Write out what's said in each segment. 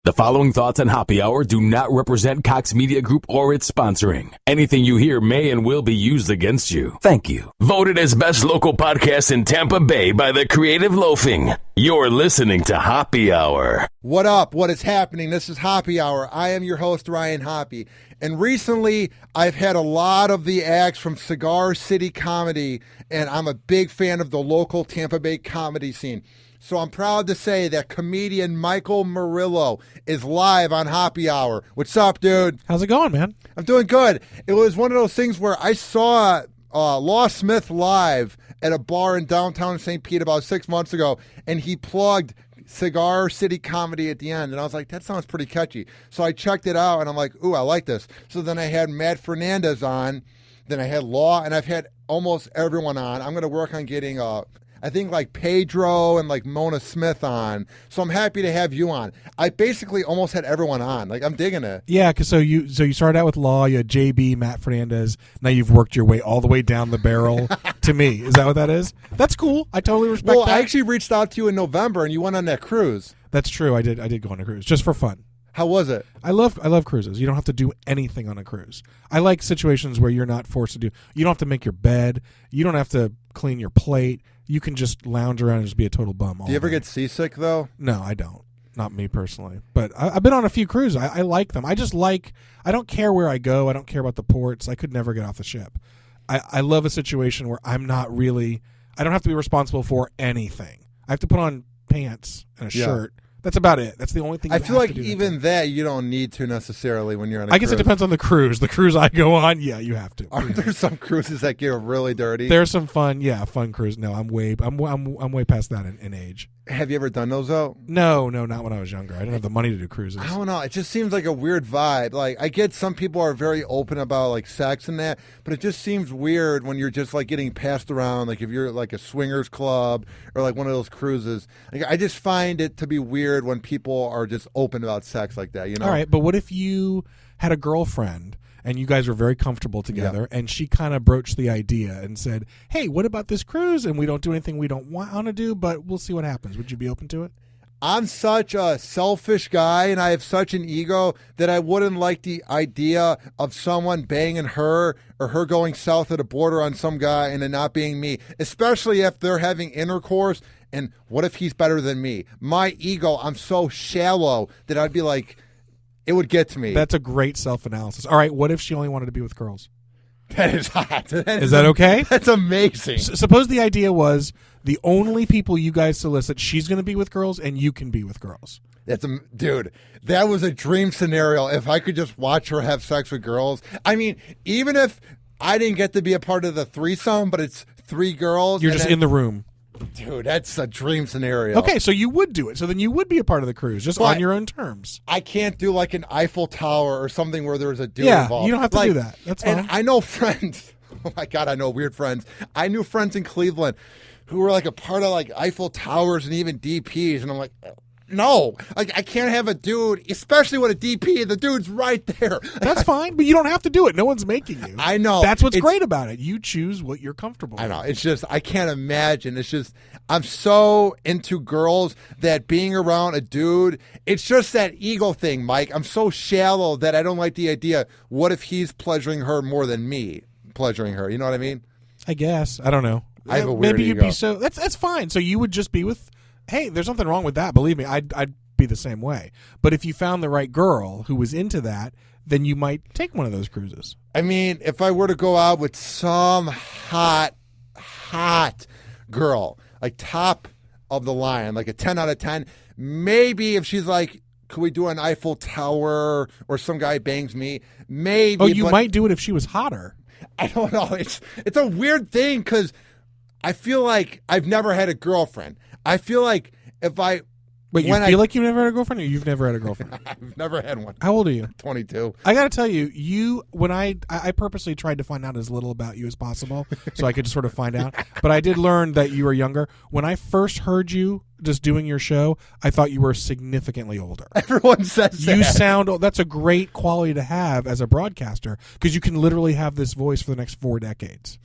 The following thoughts on Hoppe Hour do not represent Cox Media Group or its sponsoring. Anything you hear may and will be used against you. Thank you. Voted as best local podcast in Tampa Bay by the Creative Loafing. You're listening to Hoppe Hour. What up? What is happening? This is Hoppe Hour. I am your host, Ryan Hoppe. And recently, I've had a lot of the acts from Cigar City Comedy, and I'm a big fan of the local Tampa Bay comedy scene. So I'm proud to say that comedian Michael Murillo is live on Hoppe Hour. What's up, dude? How's it going, man? I'm doing good. It was one of those things where I saw Law Smith live at a bar in downtown St. Pete about 6 months ago, and he plugged Cigar City Comedy at the end, and I was like, that sounds pretty catchy. So I checked it out, and I'm like, ooh, I like this. So then I had Matt Fernandez on, then I had Law, and I've had almost everyone on. I'm going to work on getting I think like Pedro and like Mona Smith on. So I'm happy to have you on. I basically almost had everyone on. Like, I'm digging it. Yeah, because so you started out with Law, you had JB, Matt Fernandez. Now you've worked your way all the way down the barrel to me. Is that what that is? That's cool. I totally respect that. Well, I actually reached out to you in November, and you went on that cruise. That's true. I did go on a cruise just for fun. How was it? I love cruises. You don't have to do anything on a cruise. I like situations where you're not forced to do. You don't have to make your bed. You don't have to clean your plate. You can just lounge around and just be a total bum all Do you ever day. get seasick, though? No, I don't. Not me personally. But I've been on a few cruises. I like them. I don't care where I go. I don't care about the ports. I could never get off the ship. I love a situation where I don't have to be responsible for anything. I have to put on pants and a shirt. That's about it. That's the only thing. I feel like even that you don't need to necessarily when you're on a I cruise. guess it depends on the cruise. The cruise I go on, yeah, you have to. Aren't there some cruises that get really dirty? There's some fun cruise. No, I'm way past that in age. Have you ever done those, though? No, not when I was younger. I didn't have the money to do cruises. I don't know. It just seems like a weird vibe. Like, I get some people are very open about, like, sex and that, but it just seems weird when you're just, like, getting passed around. Like, if you're, like, a swingers club or, like, one of those cruises. Like, I just find it to be weird when people are just open about sex like that, you know? All right, but what if you had a girlfriend and you guys were very comfortable together, and she kind of broached the idea and said, hey, what about this cruise? And we don't do anything we don't want to do, but we'll see what happens. Would you be open to it? I'm such a selfish guy, and I have such an ego that I wouldn't like the idea of someone banging her or her going south of the border on some guy and it not being me, especially if they're having intercourse. And what if he's better than me? My ego, I'm so shallow that I'd be like, it would get to me. That's a great self-analysis. All right, what if she only wanted to be with girls? That is hot. Is that okay? That's amazing. Suppose the idea was the only people you guys solicit, she's going to be with girls and you can be with girls. Dude, that was a dream scenario. If I could just watch her have sex with girls. I mean, even if I didn't get to be a part of the threesome, but it's 3 girls. You're just in the room. Dude, that's a dream scenario. Okay, so you would do it. So then you would be a part of the cruise, just on your own terms. I can't do like an Eiffel Tower or something where there's a dude involved. You don't have to do that. That's fine. And I know friends. Oh my God, I know weird friends. I knew friends in Cleveland who were like a part of like Eiffel Towers and even DPs, and I'm like, no, like I can't have a dude, especially with a DP. The dude's right there. That's fine, but you don't have to do it. No one's making you. I know. That's what's great about it. You choose what you're comfortable with. I know. It's just, I can't imagine. It's just, I'm so into girls that being around a dude, it's just that ego thing, Mike. I'm so shallow that I don't like the idea, what if he's pleasuring her more than me pleasuring her? You know what I mean? I guess. I don't know. I have a weird Maybe you'd ego. be so, that's fine. So you would just be with, hey, there's nothing wrong with that. Believe me, I'd be the same way. But if you found the right girl who was into that, then you might take one of those cruises. I mean, if I were to go out with some hot girl, like top of the line, like a 10 out of 10, maybe if she's like, could we do an Eiffel Tower or some guy bangs me? Maybe. Oh, you might do it if she was hotter. I don't know. It's a weird thing because I feel like I've never had a girlfriend. I feel like if I... Wait, you feel like you've never had a girlfriend, or you've never had a girlfriend? I've never had one. How old are you? 22. I got to tell you, when I purposely tried to find out as little about you as possible so I could just sort of find out. But I did learn that you were younger. When I first heard you just doing your show, I thought you were significantly older. Everyone says that. You sound, that's a great quality to have as a broadcaster because you can literally have this voice for the next 4 decades.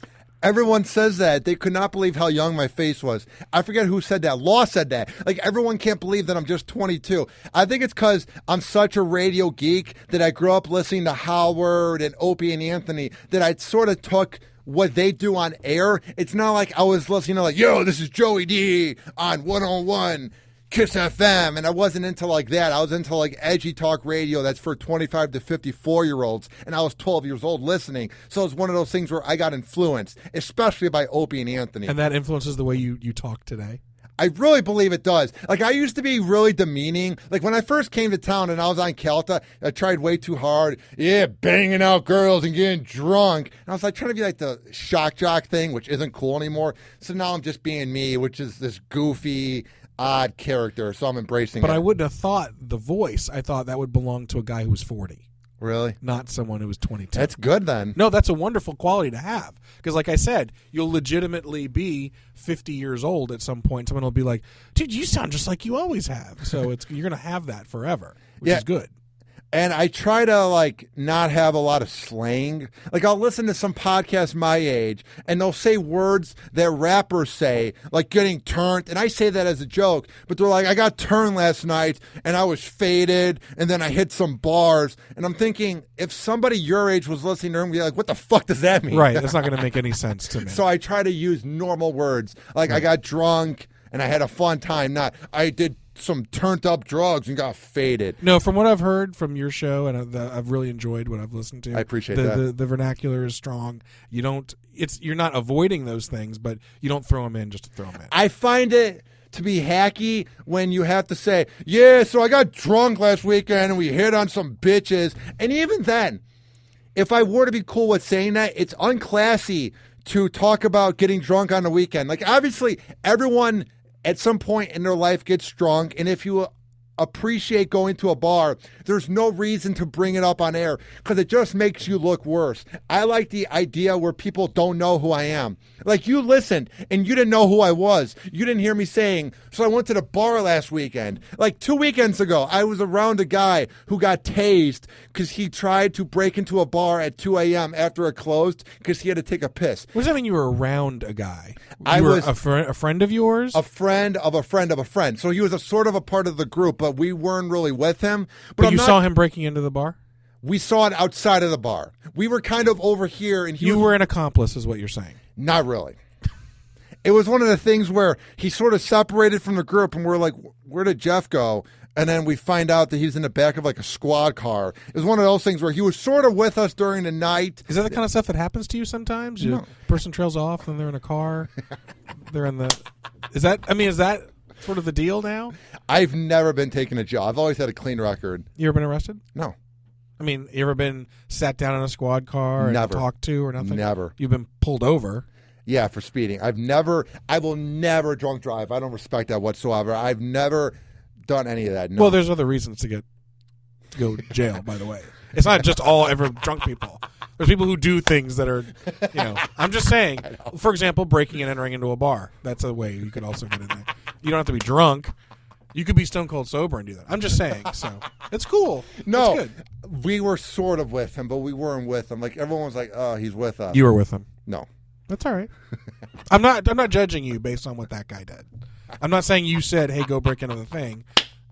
Everyone says that. They could not believe how young my face was. I forget who said that. Law said that. Like, everyone can't believe that I'm just 22. I think it's because I'm such a radio geek that I grew up listening to Howard and Opie and Anthony that I sort of took what they do on air. It's not like I was listening to like, yo, this is Joey D on 101 Kiss FM, and I wasn't into like that. I was into like edgy talk radio that's for 25 to 54-year-olds, and I was 12 years old listening. So it's one of those things where I got influenced, especially by Opie and Anthony. And that influences the way you talk today? I really believe it does. Like, I used to be really demeaning. Like, when I first came to town and I was on Calta, I tried way too hard. Yeah, banging out girls and getting drunk. And I was like trying to be like the shock jock thing, which isn't cool anymore. So now I'm just being me, which is this goofy, odd character. So I'm embracing it. But I wouldn't have thought the voice. I thought that would belong to a guy who was 40. Really? Not someone who was 22. That's good then. No, that's a wonderful quality to have. Because like I said, you'll legitimately be 50 years old at some point. Someone will be like, dude, you sound just like you always have. So you're going to have that forever, which is good. And I try to, like, not have a lot of slang. Like, I'll listen to some podcasts my age, and they'll say words that rappers say, like getting turned. And I say that as a joke, but they're like, I got turned last night, and I was faded, and then I hit some bars. And I'm thinking, if somebody your age was listening to him, be like, what the fuck does that mean? Right, that's not going to make any sense to me. So I try to use normal words. Like, I got drunk, and I had a fun time. Not, I did some turned up drugs and got faded. No, from what I've heard from your show, and I've really enjoyed what I've listened to. I appreciate that. The vernacular is strong. You're not avoiding those things, but you don't throw them in just to throw them in. I find it to be hacky when you have to say, yeah, so I got drunk last weekend and we hit on some bitches. And even then, if I were to be cool with saying that, it's unclassy to talk about getting drunk on the weekend. Like, obviously, everyone at some point in their life gets drunk, and if you appreciate going to a bar, there's no reason to bring it up on air because it just makes you look worse. I like the idea where people don't know who I am. Like, you listened and you didn't know who I was. You didn't hear me saying, so I went to the bar last weekend. Like 2 weekends ago, I was around a guy who got tased because he tried to break into a bar at 2 a.m. after it closed because he had to take a piss. What does that mean you were around a guy? I was a friend of yours? A friend of a friend of a friend. So he was a sort of a part of the group, but we weren't really with him. But you saw him breaking into the bar? We saw it outside of the bar. We were kind of over here. And you were an accomplice is what you're saying. Not really. It was one of the things where he sort of separated from the group, and we're like, where did Jeff go? And then we find out that he's in the back of like a squad car. It was one of those things where he was sort of with us during the night. Is that the kind of stuff that happens to you sometimes? No. Person trails off and they're in a car. They're in the... Is that sort of the deal now? I've never been taken to jail. I've always had a clean record. You ever been arrested? No. I mean, you ever been sat down in a squad car and talked to or nothing? Never. You've been pulled over? Yeah, for speeding. I will never drunk drive. I don't respect that whatsoever. I've never done any of that. No. Well, there's other reasons to go to jail, by the way. It's not just all ever drunk people. There's people who do things that are, I'm just saying, for example, breaking and entering into a bar. That's a way you could also get in there. You don't have to be drunk. You could be stone cold sober and do that. I'm just saying. So it's cool. No, it's good. We were sort of with him, but we weren't with him. Like, everyone was like, "Oh, he's with us." You were with him. No, that's all right. I'm not judging you based on what that guy did. I'm not saying you said, "Hey, go break into the thing."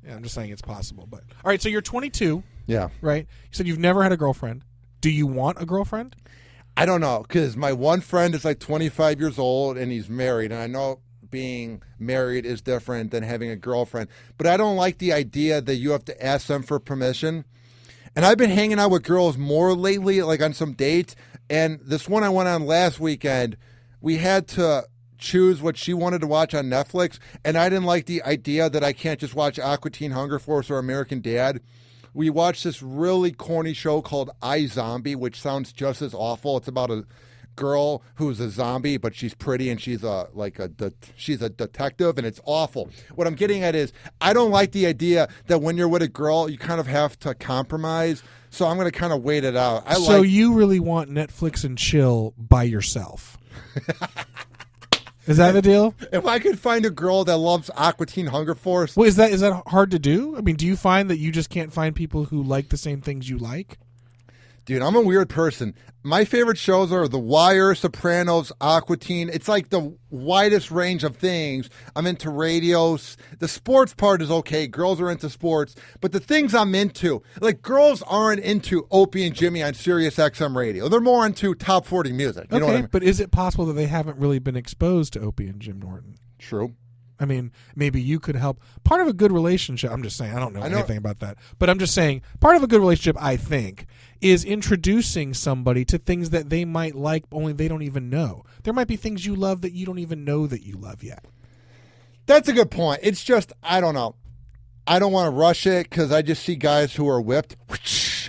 Yeah, I'm just saying it's possible. But all right, so you're 22. Yeah. Right. You said you've never had a girlfriend. Do you want a girlfriend? I don't know, because my one friend is like 25 years old and he's married, and I know being married is different than having a girlfriend, but I don't like the idea that you have to ask them for permission. And I've been hanging out with girls more lately, like on some dates, and this one I went on last weekend, we had to choose what she wanted to watch on Netflix, and I didn't like the idea that I can't just watch Aqua Teen Hunger Force or American Dad. We watched this really corny show called iZombie, which sounds just as awful. It's about a girl who's a zombie, but she's pretty and she's she's a detective, and it's awful. What I'm getting at is I don't like the idea that when you're with a girl, you kind of have to compromise. So I'm going to kind of wait it out. You really want Netflix and chill by yourself? Is that the deal? If I could find a girl that loves Aqua Teen Hunger Force. Well, is that hard to do? I mean, do you find that you just can't find people who like the same things you like? Dude, I'm a weird person. My favorite shows are The Wire, Sopranos, Aqua Teen. It's like the widest range of things. I'm into radios. The sports part is okay. Girls are into sports. But the things I'm into, like girls aren't into Opie and Jimmy on Sirius XM radio. They're more into top 40 music. You know what I mean? But is it possible that they haven't really been exposed to Opie and Jim Norton? True. I mean, maybe you could help. Part of a good relationship, I'm just saying, I don't know anything about that, but I'm just saying, part of a good relationship, I think, is introducing somebody to things that they might like, only they don't even know. There might be things you love that you don't even know that you love yet. That's a good point. It's just, I don't know. I don't want to rush it because I just see guys who are whipped,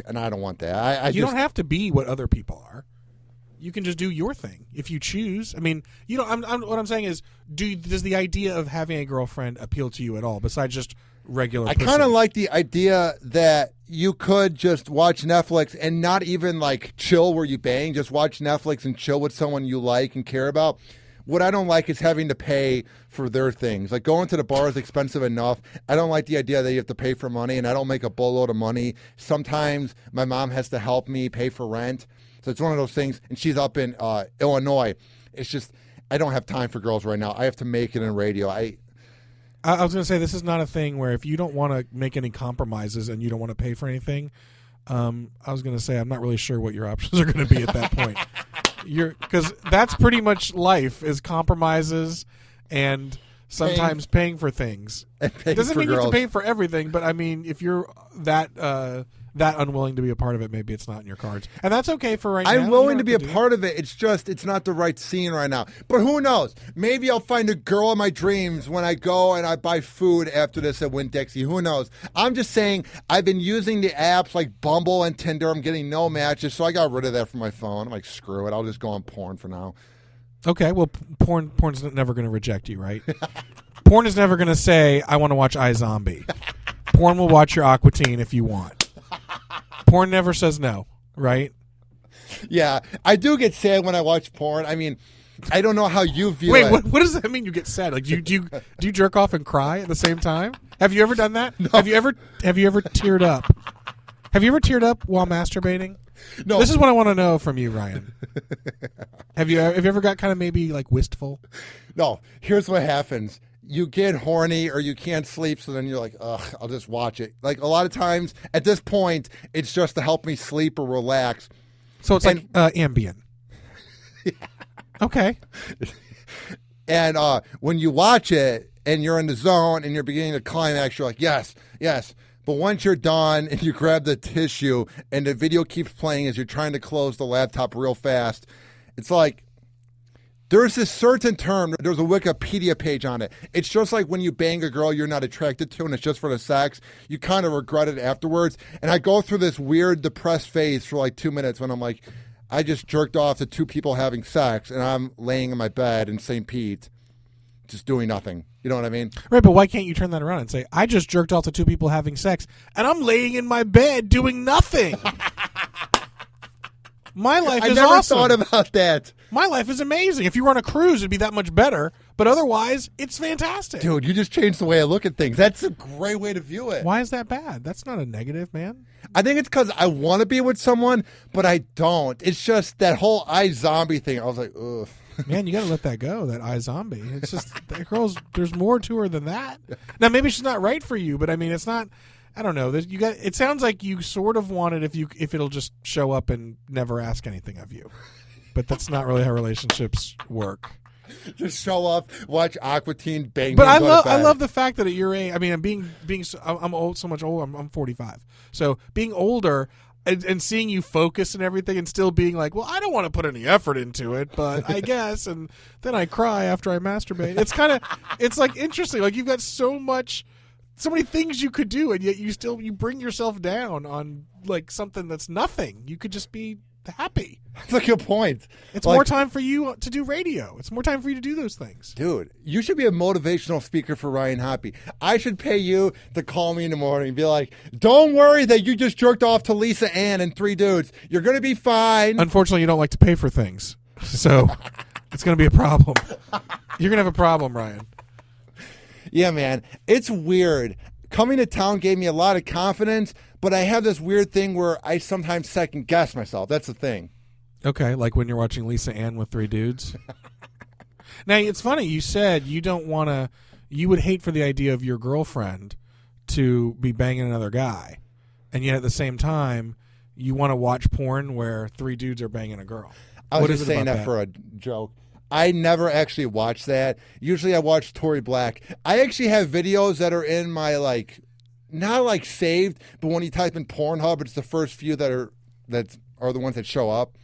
and I don't want that. You don't have to be what other people are. You can just do your thing if you choose. I mean, you know, what I'm saying is, does the idea of having a girlfriend appeal to you at all, besides just regular? I kind of like the idea that you could just watch Netflix and not even like chill where you bang. Just watch Netflix and chill with someone you like and care about. What I don't like is having to pay for their things. Like going to the bar is expensive enough. I don't like the idea that you have to pay for money, and I don't make a boatload of money. Sometimes my mom has to help me pay for rent. So it's one of those things, and she's up in Illinois. It's just, I don't have time for girls right now. I have to make it in radio. I was going to say, this is not a thing where if you don't want to make any compromises and you don't want to pay for anything, I was going to say, I'm not really sure what your options are going to be at that point. Because that's pretty much life, is compromises and sometimes paying for things. It doesn't mean you have to pay for everything, but I mean, if you're that unwilling to be a part of it, maybe it's not in your cards. And that's okay for right now. I'm willing to be a part of it. It's just, it's not the right scene right now. But who knows? Maybe I'll find a girl in my dreams when I go and I buy food after this at Winn-Dixie. Who knows? I'm just saying, I've been using the apps like Bumble and Tinder. I'm getting no matches, so I got rid of that from my phone. I'm like, screw it. I'll just go on porn for now. Okay, well, porn's never going to reject you, right? Porn is never going to say, I want to watch iZombie. Porn will watch your Aqua Teen if you want. Porn never says no, right? Yeah, I do get sad when I watch porn. I mean, I don't know how you view it. Wait, what does that mean? You get sad? Like, do you jerk off and cry at the same time? Have you ever done that? No. Have you ever teared up? Have you ever teared up while masturbating? No. This is what I want to know from you, Ryan. Have you ever got kind of maybe like wistful? No. Here's what happens. You get horny or you can't sleep, so then you're like, ugh, I'll just watch it. Like a lot of times at this point, it's just to help me sleep or relax. So it's like Ambien. Yeah. Okay. And when you watch it and you're in the zone and you're beginning to climax, you're like, yes, yes. But once you're done and you grab the tissue and the video keeps playing as you're trying to close the laptop real fast, it's like, there's this certain term, there's a Wikipedia page on it. It's just like when you bang a girl you're not attracted to and it's just for the sex, you kind of regret it afterwards. And I go through this weird depressed phase for like 2 minutes when I'm like, I just jerked off to two people having sex and I'm laying in my bed in St. Pete just doing nothing. You know what I mean? Right, but why can't you turn that around and say, I just jerked off to two people having sex and I'm laying in my bed doing nothing? My life is awesome. I never thought about that. My life is amazing. If you were on a cruise, it'd be that much better. But otherwise, it's fantastic. Dude, you just changed the way I look at things. That's a great way to view it. Why is that bad? That's not a negative, man. I think it's because I want to be with someone, but I don't. It's just that whole iZombie thing. I was like, ugh. Man, you got to let that go, that iZombie. It's just, that girl's, there's more to her than that. Now, maybe she's not right for you, but I mean, it's not... I don't know. It sounds like you sort of want it if it'll just show up and never ask anything of you, but that's not really how relationships work. Just show up, watch Aqua Teen, bang. But I love the fact that at your age, I mean, I'm old, so much older. I'm 45, so being older and seeing you focus and everything, and still being like, well, I don't want to put any effort into it, but I guess, and then I cry after I masturbate. It's like interesting. Like you've got so many things you could do, and yet you bring yourself down on like something that's nothing. You could just be happy. That's a good point. It's more time for you to do radio. It's more time for you to do those things. Dude, you should be a motivational speaker for Ryan Hoppe. I should pay you to call me in the morning and be like, don't worry that you just jerked off to Lisa Ann and 3 dudes. You're going to be fine. Unfortunately, you don't like to pay for things, so it's going to be a problem. You're going to have a problem, Ryan. Yeah, man. It's weird. Coming to town gave me a lot of confidence, but I have this weird thing where I sometimes second guess myself. That's the thing. Okay, like when you're watching Lisa Ann with 3 dudes. Now, it's funny. You said you don't want to. You would hate for the idea of your girlfriend to be banging another guy, and yet at the same time, you want to watch porn where 3 dudes are banging a girl. I was just saying that for a joke. I never actually watch that. Usually I watch Tory Black. I actually have videos that are in my, like, not like saved, but when you type in Pornhub, it's the first few that are the ones that show up.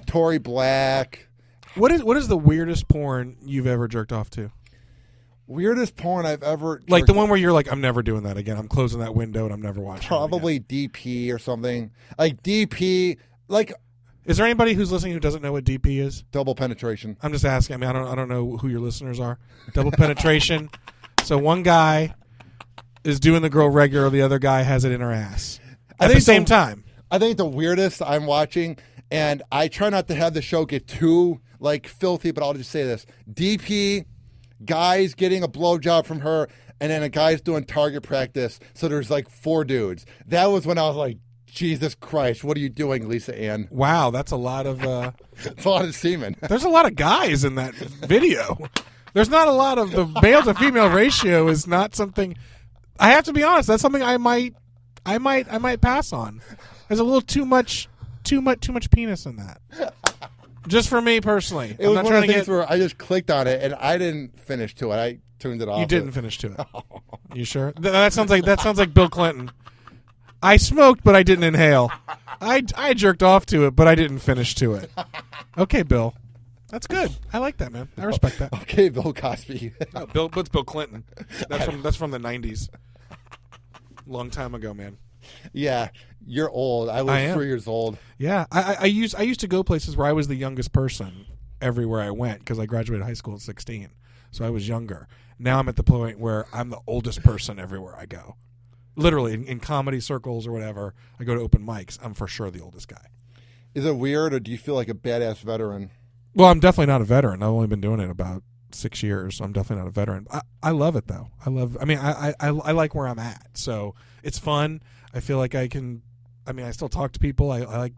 Tory Black. What is the weirdest porn you've ever jerked off to? Weirdest porn I've ever... Like the one where you're like, I'm never doing that again. I'm closing that window and I'm never watching Probably it again. DP or something. Like DP, like... Is there anybody who's listening who doesn't know what DP is? Double penetration. I'm just asking. I mean, I don't know who your listeners are. Double penetration. So one guy is doing the girl regular, the other guy has it in her ass at the same time. I think the weirdest I'm watching, and I try not to have the show get too like filthy, but I'll just say this: DP, guys getting a blowjob from her, and then a guy's doing target practice. So there's like 4 dudes. That was when I was like, Jesus Christ, what are you doing, Lisa Ann? Wow, that's a lot of... It's a lot of semen. There's a lot of guys in that video. There's not a lot of... The male to female ratio is not something... I have to be honest, that's something I might pass on. There's a little too much penis in that. Just for me personally. It was one of the things where I just clicked on it and I didn't finish to it. I tuned it off. You didn't finish to it. You sure? That sounds like Bill Clinton. I smoked, but I didn't inhale. I jerked off to it, but I didn't finish to it. Okay, Bill. That's good. I like that, man. I respect that. Okay, Bill Cosby. No, what's Bill Clinton? That's from the 90s. Long time ago, man. Yeah, you're old. I was 3 years old. Yeah, I used to go places where I was the youngest person everywhere I went because I graduated high school at 16, so I was younger. Now I'm at the point where I'm the oldest person everywhere I go. Literally, in comedy circles or whatever, I go to open mics, I'm for sure the oldest guy. Is it weird, or do you feel like a badass veteran? Well, I'm definitely not a veteran. I've only been doing it about 6 years, so I'm definitely not a veteran. I love it, though. I like where I'm at, so it's fun. I feel like I still talk to people. I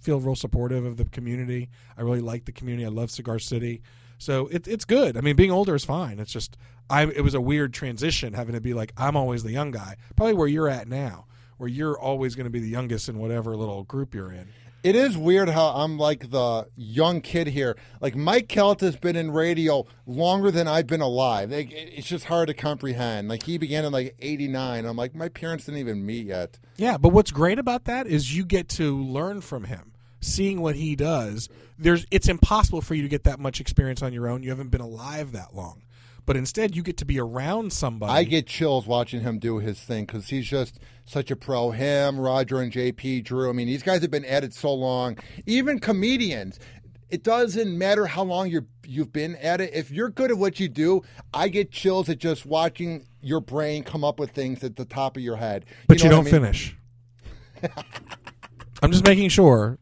feel real supportive of the community. I really like the community. I love Cigar City. So it's good. I mean, being older is fine. It's just it was a weird transition having to be like, I'm always the young guy. Probably where you're at now, where you're always going to be the youngest in whatever little group you're in. It is weird how I'm like the young kid here. Like Mike Kelt has been in radio longer than I've been alive. It's just hard to comprehend. Like he began in like 89. I'm like, my parents didn't even meet yet. Yeah, but what's great about that is you get to learn from him. Seeing what he does, it's impossible for you to get that much experience on your own. You haven't been alive that long. But instead, you get to be around somebody. I get chills watching him do his thing because he's just such a pro. Him, Roger, and JP, Drew. I mean, these guys have been at it so long. Even comedians. It doesn't matter how long you've been at it. If you're good at what you do, I get chills at just watching your brain come up with things at the top of your head. But you don't finish. I'm just making sure.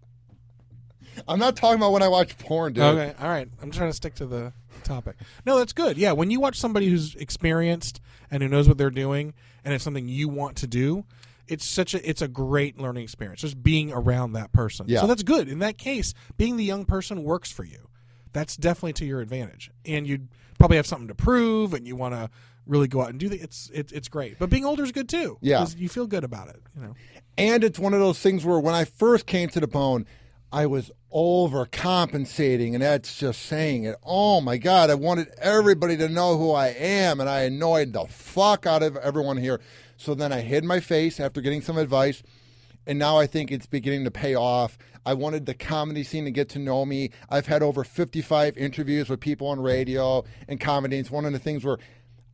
I'm not talking about when I watch porn, dude. Okay, all right. I'm trying to stick to the topic. No, that's good. Yeah, when you watch somebody who's experienced and who knows what they're doing and it's something you want to do, it's a great learning experience, just being around that person. Yeah. So that's good. In that case, being the young person works for you. That's definitely to your advantage. And you probably have something to prove and you want to really go out and do that. It's great. But being older is good too. Yeah. Because you feel good about it, you know. And it's one of those things where when I first came to the Bone, I was overcompensating, and that's just saying it. Oh, my God, I wanted everybody to know who I am, and I annoyed the fuck out of everyone here. So then I hid my face after getting some advice, and now I think it's beginning to pay off. I wanted the comedy scene to get to know me. I've had over 55 interviews with people on radio and comedy. It's one of the things where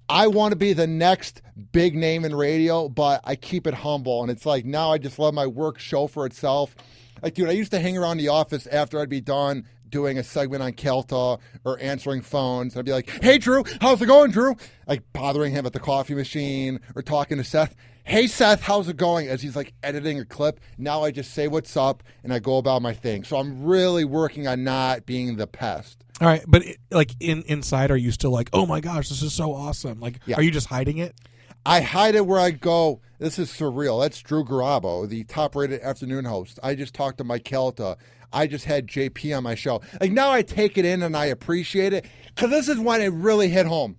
I want to be the next big name in radio, but I keep it humble, and it's like now I just let my work show for itself. Like, dude, I used to hang around the office after I'd be done doing a segment on Kelta or answering phones. I'd be like, hey, Drew, how's it going, Drew? Like, bothering him at the coffee machine or talking to Seth. Hey, Seth, how's it going? As he's, like, editing a clip. Now I just say what's up, and I go about my thing. So I'm really working on not being the pest. All right, but, inside, are you still like, oh, my gosh, this is so awesome? Like, Yeah. Are you just hiding it? I hide it where I go, This is surreal. That's Drew Garabo, the top-rated afternoon host. I just talked to Mike Kelta. I just had JP on my show. Like, now I take it in and I appreciate it because this is when it really hit home.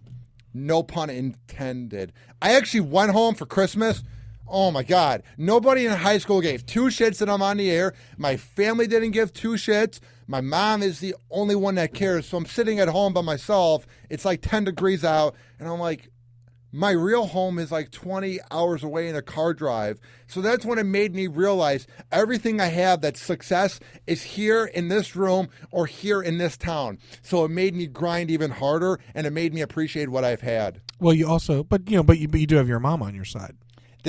No pun intended. I actually went home for Christmas. Oh, my God. Nobody in high school gave 2 shits that I'm on the air. My family didn't give 2 shits. My mom is the only one that cares. So I'm sitting at home by myself. It's like 10 degrees out. And I'm like, my real home is like 20 hours away in a car drive. So that's when it made me realize everything I have that's success is here in this room or here in this town. So it made me grind even harder, and it made me appreciate what I've had. Well, you also, but you do have your mom on your side.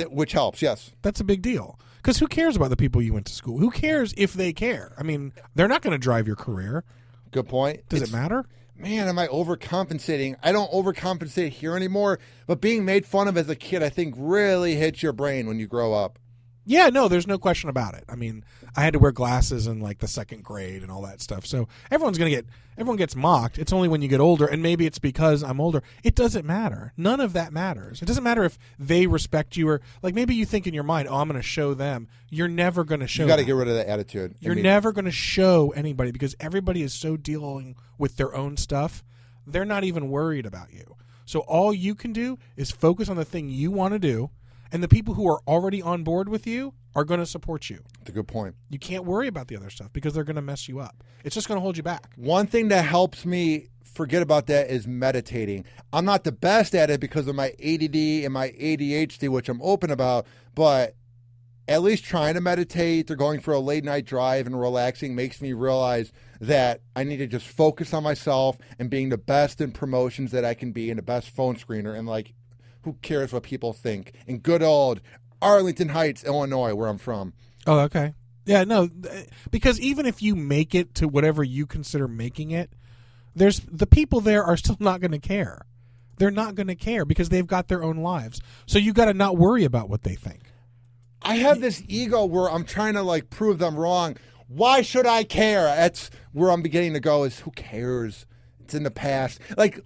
Which helps, yes. That's a big deal. Because who cares about the people you went to school? Who cares if they care? I mean, they're not going to drive your career. Good point. Does it matter? Man, am I overcompensating? I don't overcompensate here anymore, but being made fun of as a kid, I think, really hits your brain when you grow up. Yeah, no, there's no question about it. I mean, I had to wear glasses in like the 2nd grade and all that stuff. So everyone gets mocked. It's only when you get older, and maybe it's because I'm older. It doesn't matter. None of that matters. It doesn't matter if they respect you or like maybe you think in your mind, oh, I'm going to show them. You're never going to show. You got to get rid of that attitude. You're never going to show anybody because everybody is so dealing with their own stuff. They're not even worried about you. So all you can do is focus on the thing you want to do. And the people who are already on board with you are going to support you. That's a good point. You can't worry about the other stuff because they're going to mess you up. It's just going to hold you back. One thing that helps me forget about that is meditating. I'm not the best at it because of my ADD and my ADHD, which I'm open about, but at least trying to meditate or going for a late night drive and relaxing makes me realize that I need to just focus on myself and being the best in promotions that I can be and the best phone screener. And like, who cares what people think? In good old Arlington Heights, Illinois, where I'm from. Oh, okay. Yeah, no, because even if you make it to whatever you consider making it, there's the people there are still not going to care. They're not going to care because they've got their own lives. So you got to not worry about what they think. I have this ego where I'm trying to like prove them wrong. Why should I care? That's where I'm beginning to go is who cares? It's in the past. Like,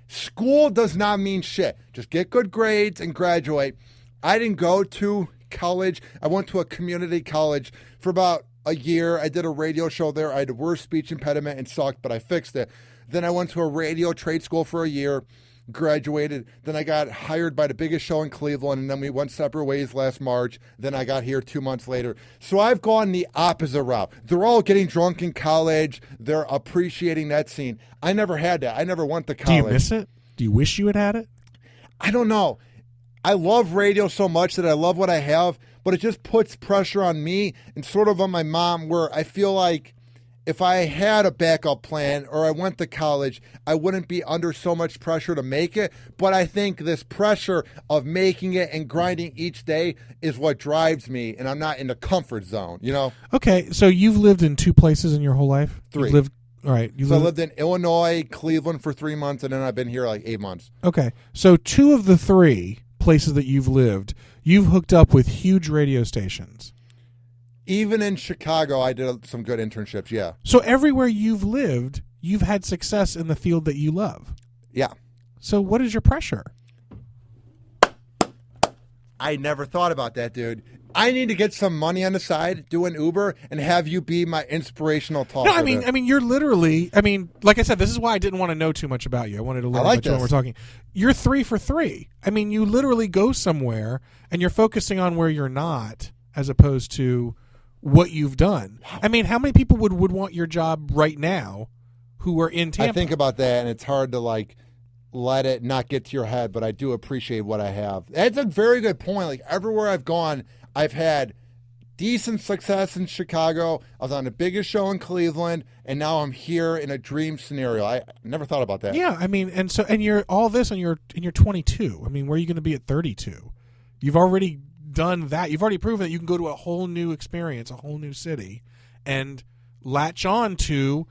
school does not mean shit. Just get good grades and graduate. I didn't go to college. I went to a community college for about a year. I did a radio show there. I had a worst speech impediment and sucked, but I fixed it. Then I went to a radio trade school for a year, graduated. Then I got hired by the biggest show in Cleveland, and then we went separate ways last March. Then I got here 2 months later. So I've gone the opposite route. They're all getting drunk in college. They're appreciating that scene. I never had that. I never went to college. Do you miss it? Do you wish you had had it? I don't know. I love radio so much that I love what I have, but it just puts pressure on me and sort of on my mom where I feel like if I had a backup plan or I went to college, I wouldn't be under so much pressure to make it. But I think this pressure of making it and grinding each day is what drives me, and I'm not in the comfort zone, you know? Okay, so you've lived in 2 places in your whole life? 3. All right. I lived in Illinois, Cleveland for 3 months, and then I've been here like 8 months. Okay, so 2 of the 3 places that you've lived, you've hooked up with huge radio stations. Even in Chicago, I did some good internships, yeah. So everywhere you've lived, you've had success in the field that you love. Yeah. So what is your pressure? I never thought about that, dude. I need to get some money on the side, do an Uber, and have you be my inspirational talker. No, I mean, you're literally. I mean, like I said, this is why I didn't want to know too much about you. I wanted to learn about you when we're talking. You're 3 for 3. I mean, you literally go somewhere and you're focusing on where you're not, as opposed to what you've done. I mean, how many people would want your job right now, who are in Tampa? I think about that, and it's hard to like let it not get to your head. But I do appreciate what I have. That's a very good point. Like everywhere I've gone, I've had decent success in Chicago. I was on the biggest show in Cleveland, and now I'm here in a dream scenario. I never thought about that. Yeah, I mean, and you're all this, and you're 22. I mean, where are you going to be at 32? You've already done that. You've already proven that you can go to a whole new experience, a whole new city, and latch on to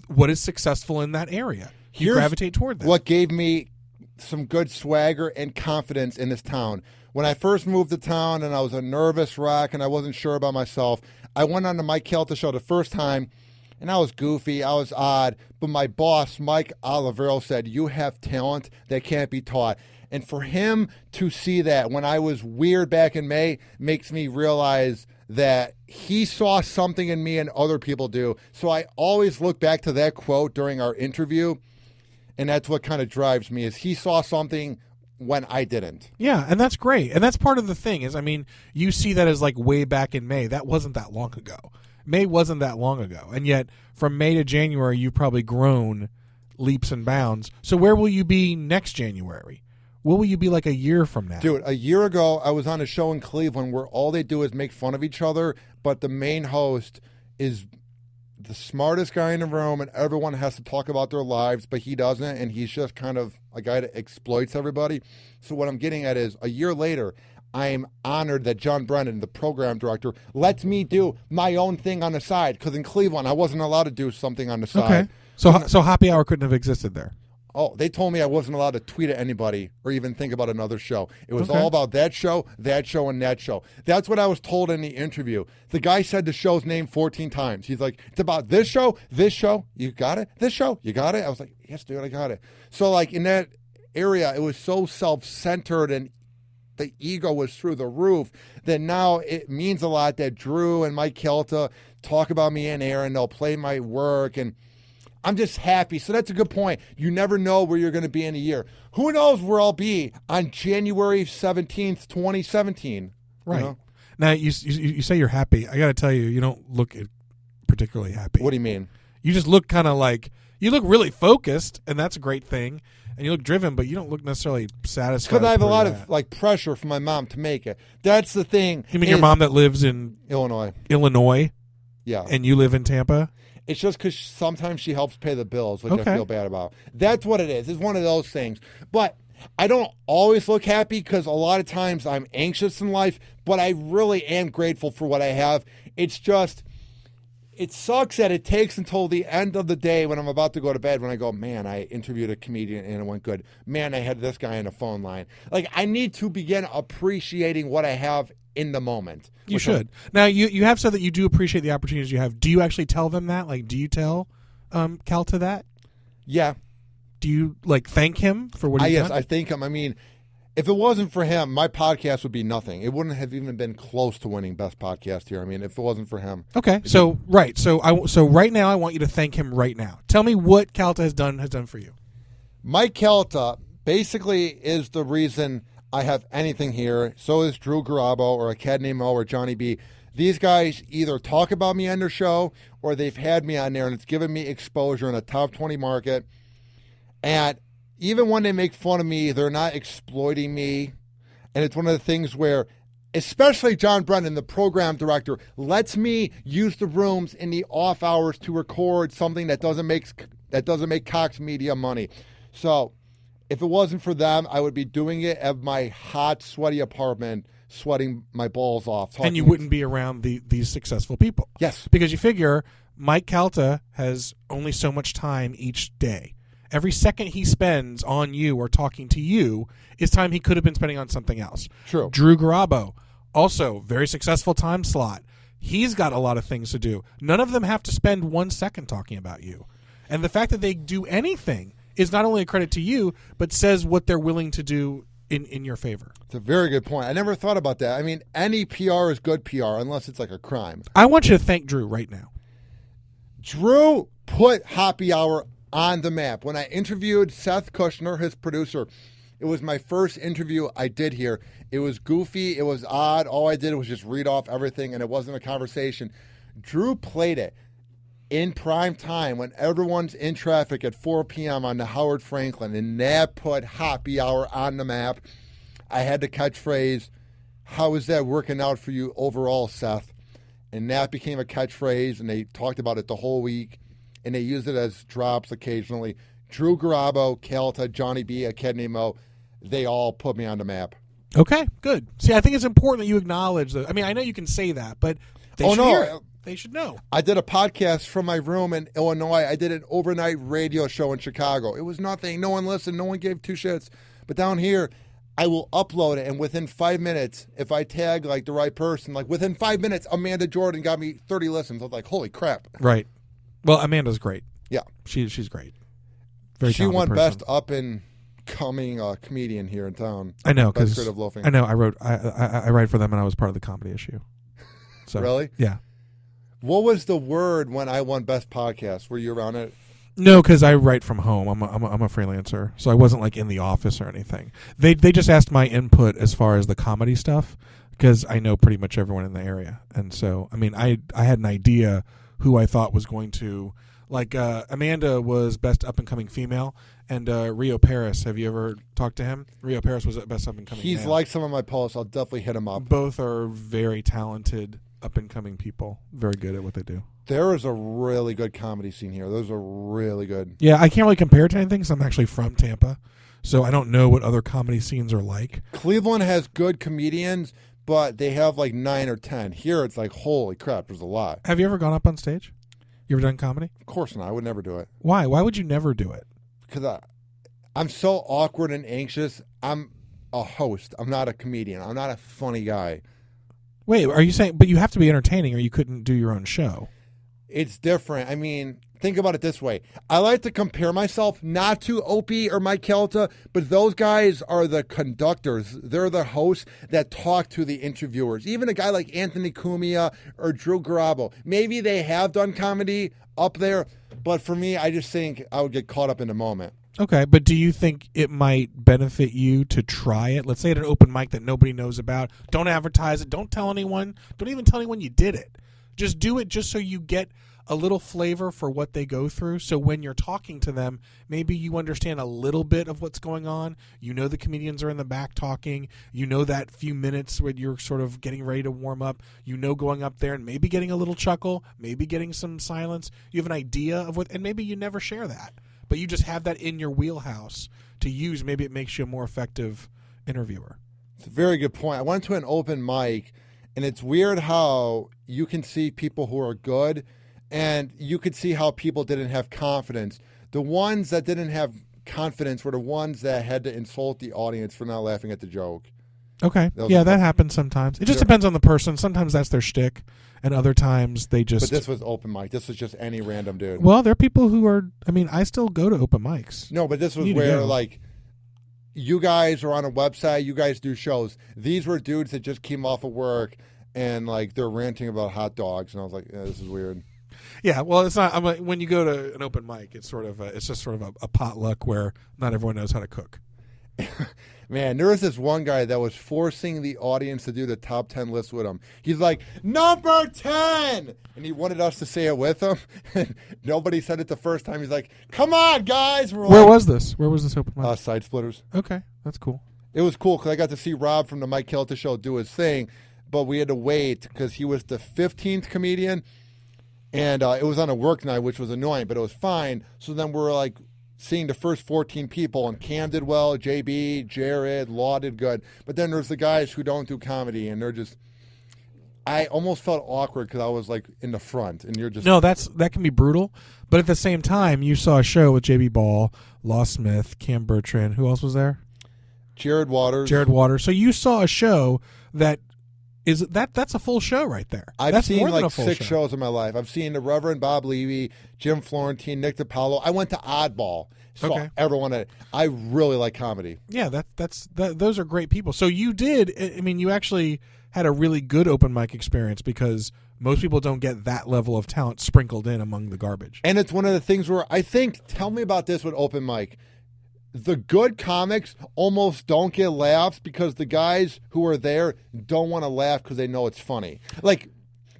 what is successful in that area. You gravitate toward that. What gave me some good swagger and confidence in this town. When I first moved to town and I was a nervous wreck and I wasn't sure about myself, I went on the Mike Kelta show the first time, And I was goofy, I was odd, but my boss, Mike Olivero, said, you have talent that can't be taught. And for him to see that when I was weird back in May makes me realize that he saw something in me and other people do. So I always look back to that quote during our interview, and that's what kind of drives me, is he saw something when I didn't. Yeah, and that's great. And that's part of the thing is, I mean, you see that as like way back in May. That wasn't that long ago. May wasn't that long ago. And yet from May to January, you've probably grown leaps and bounds. So where will you be next January? Where will you be like a year from now? Dude, a year ago, I was on a show in Cleveland where all they do is make fun of each other, but the main host is the smartest guy in the room, and everyone has to talk about their lives, but he doesn't, and he's just kind of a guy that exploits everybody. So what I'm getting at is, a year later, I'm honored that John Brennan, the program director, lets me do my own thing on the side, because in Cleveland, I wasn't allowed to do something on the side. Okay. So Hoppe Hour couldn't have existed there. Oh, they told me I wasn't allowed to tweet at anybody or even think about another show. It was all about that show, and that show. That's what I was told in the interview. The guy said the show's name 14 times. He's like, it's about this show, you got it? This show, you got it? I was like, yes, dude, I got it. So, like, in that area, it was so self-centered and the ego was through the roof that now it means a lot that Drew and Mike Kelta talk about me in air and they'll play my work, and I'm just happy. So that's a good point. You never know where you're going to be in a year. Who knows where I'll be on January 17th, 2017. Right. You know? Now, you say you're happy. I got to tell you, you don't look particularly happy. What do you mean? You just look kind of like, you look really focused, and that's a great thing. And you look driven, but you don't look necessarily satisfied. Because I have a lot of like pressure from my mom to make it. That's the thing. You mean your mom that lives in Illinois? Yeah. And you live in Tampa? It's just because sometimes she helps pay the bills, which I feel bad about. That's what it is. It's one of those things. But I don't always look happy because a lot of times I'm anxious in life, but I really am grateful for what I have. It's just, it sucks that it takes until the end of the day when I'm about to go to bed when I go, man, I interviewed a comedian and it went good. Man, I had this guy on the phone line. Like, I need to begin appreciating what I have in the moment. You should. Now, you have said that you do appreciate the opportunities you have. Do you actually tell them that? Like, do you tell Kelta that? Yeah. Do you, like, thank him for what he's done? Yes, I thank him. I mean, if it wasn't for him, my podcast would be nothing. It wouldn't have even been close to winning Best Podcast here. I mean, if it wasn't for him. Okay. So right now, I want you to thank him right now. Tell me what Kelta has done for you. Mike Kelta basically is the reason I have anything here. So is Drew Garabo or Academy Mo or Johnny B. These guys either talk about me on their show or they've had me on there, and it's given me exposure in a top 20 market. And even when they make fun of me, they're not exploiting me. And it's one of the things where, especially John Brennan, the program director, lets me use the rooms in the off hours to record something that doesn't make Cox Media money. So if it wasn't for them, I would be doing it at my hot, sweaty apartment, sweating my balls off. And you wouldn't be around these successful people. Yes. Because you figure Mike Kelta has only so much time each day. Every second he spends on you or talking to you is time he could have been spending on something else. True. Drew Garabo, also very successful time slot. He's got a lot of things to do. None of them have to spend 1 second talking about you. And the fact that they do anything is not only a credit to you, but says what they're willing to do in your favor. It's a very good point. I never thought about that. I mean, any PR is good PR unless it's like a crime. I want you to thank Drew right now. Drew put Hoppe Hour on the map. When I interviewed Seth Kushner, his producer, it was my first interview I did here. It was goofy. It was odd. All I did was just read off everything, and it wasn't a conversation. Drew played it in prime time when everyone's in traffic at 4 p.m. on the Howard Franklin, and that put Hoppe Hour on the map. I had the catchphrase, "How is that working out for you overall, Seth?" And that became a catchphrase, and they talked about it the whole week, and they used it as drops occasionally. Drew Garabo, Kelta, Johnny B, Academy Mo, they all put me on the map. Okay, good. See, I think it's important that you acknowledge that. I mean, I know you can say that, but they should hear it. They should know. I did a podcast from my room in Illinois. I did an overnight radio show in Chicago. It was nothing. No one listened. No one gave two shits. But down here, I will upload it, and within 5 minutes, if I tag like the right person, like within 5 minutes, Amanda Jordan got me 30 listens. I was like, holy crap. Right. Well, Amanda's great. Yeah. She's great. She won person. best up and coming comedian here in town. I know, because Creative Loafing. I know I write for them, and I was part of the comedy issue. So Really? Yeah. What was the word when I won best podcast? Were you around it? No, because I write from home. I'm a freelancer, so I wasn't like in the office or anything. They just asked my input as far as the comedy stuff, because I know pretty much everyone in the area, and so I mean I had an idea who I thought was going to, like Amanda was best up and coming female, and Rio Paris. Have you ever talked to him? Rio Paris was best up and coming. He's male. like some of my posts. I'll definitely hit him up. Both are very talented up and coming people, very good at what they do. There is a really good comedy scene here. Those are really good. Yeah, I can't really compare it to anything because I'm actually from Tampa, so I don't know what other comedy scenes are like. Cleveland has good comedians, but they have like 9 or 10. Here it's like, holy crap, there's a lot. Have you ever gone up on stage? You ever done comedy? Of course not. I would never do it. Why? Why would you never do it? Because I'm so awkward and anxious. I'm a host. I'm not a comedian. I'm not a funny guy. Wait, are you saying, but you have to be entertaining or you couldn't do your own show? It's different. I mean, think about it this way. I like to compare myself not to Opie or Mike Kelta, but those guys are the conductors. They're the hosts that talk to the interviewers. Even a guy like Anthony Cumia or Drew Garabo. Maybe they have done comedy up there, but for me, I just think I would get caught up in the moment. Okay, but do you think it might benefit you to try it? Let's say at an open mic that nobody knows about. Don't advertise it. Don't tell anyone. Don't even tell anyone you did it. Just do it just so you get a little flavor for what they go through. So when you're talking to them, maybe you understand a little bit of what's going on. You know the comedians are in the back talking. You know that few minutes when you're sort of getting ready to warm up. You know going up there and maybe getting a little chuckle, maybe getting some silence. You have an idea of what, and maybe you never share that. But you just have that in your wheelhouse to use. Maybe it makes you a more effective interviewer. It's a very good point. I went to an open mic, and it's weird how you can see people who are good, and you could see how people didn't have confidence. The ones that didn't have confidence were the ones that had to insult the audience for not laughing at the joke. Okay. Yeah, that happens sometimes. It just depends on the person. Sometimes that's their shtick, and other times they just... But this was open mic. This was just any random dude. Well, there are people who are... I mean, I still go to open mics. No, but this was where, like, you guys are on a website. You guys do shows. These were dudes that just came off of work, and, like, they're ranting about hot dogs. And I was like, yeah, this is weird. Yeah, well, it's not... when you go to an open mic, it's sort of it's just sort of a potluck where not everyone knows how to cook. Man, there was this one guy that was forcing the audience to do the top 10 list with him. He's like, number 10! And he wanted us to say it with him. And nobody said it the first time. He's like, come on, guys. Where was this? Where was this open mic? Side Splitters. Okay, that's cool. It was cool because I got to see Rob from the Mike Kelta Show do his thing. But we had to wait because he was the 15th comedian. And it was on a work night, which was annoying, but it was fine. So then we're like... seeing the first 14 people, and Cam did well, JB, Jared, Law did good. But then there's the guys who don't do comedy, and they're just... I almost felt awkward because I was, like, in the front, and you're just... No, that can be brutal. But at the same time, you saw a show with JB Ball, Law Smith, Cam Bertrand. Who else was there? Jared Waters. So you saw a show that's a full show right there. I've seen like 6 shows in my life. I've seen the Reverend Bob Levy, Jim Florentine, Nick DiPaolo. I went to Oddball. Saw everyone at it. I really like comedy. Yeah, those are great people. So you did. I mean, you actually had a really good open mic experience because most people don't get that level of talent sprinkled in among the garbage. And it's one of the things where I think, tell me about this with open mic. The good comics almost don't get laughs because the guys who are there don't want to laugh because they know it's funny. Like,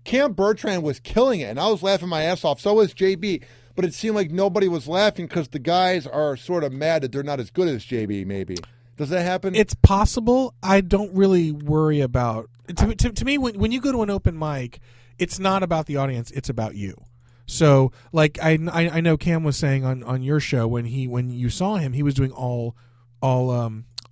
Cam Bertrand was killing it, and I was laughing my ass off. So was JB. But it seemed like nobody was laughing because the guys are sort of mad that they're not as good as JB, maybe. Does that happen? It's possible. I don't really worry about... To me, when you go to an open mic, it's not about the audience. It's about you. So, like I know Cam was saying on your show when you saw him, he was doing all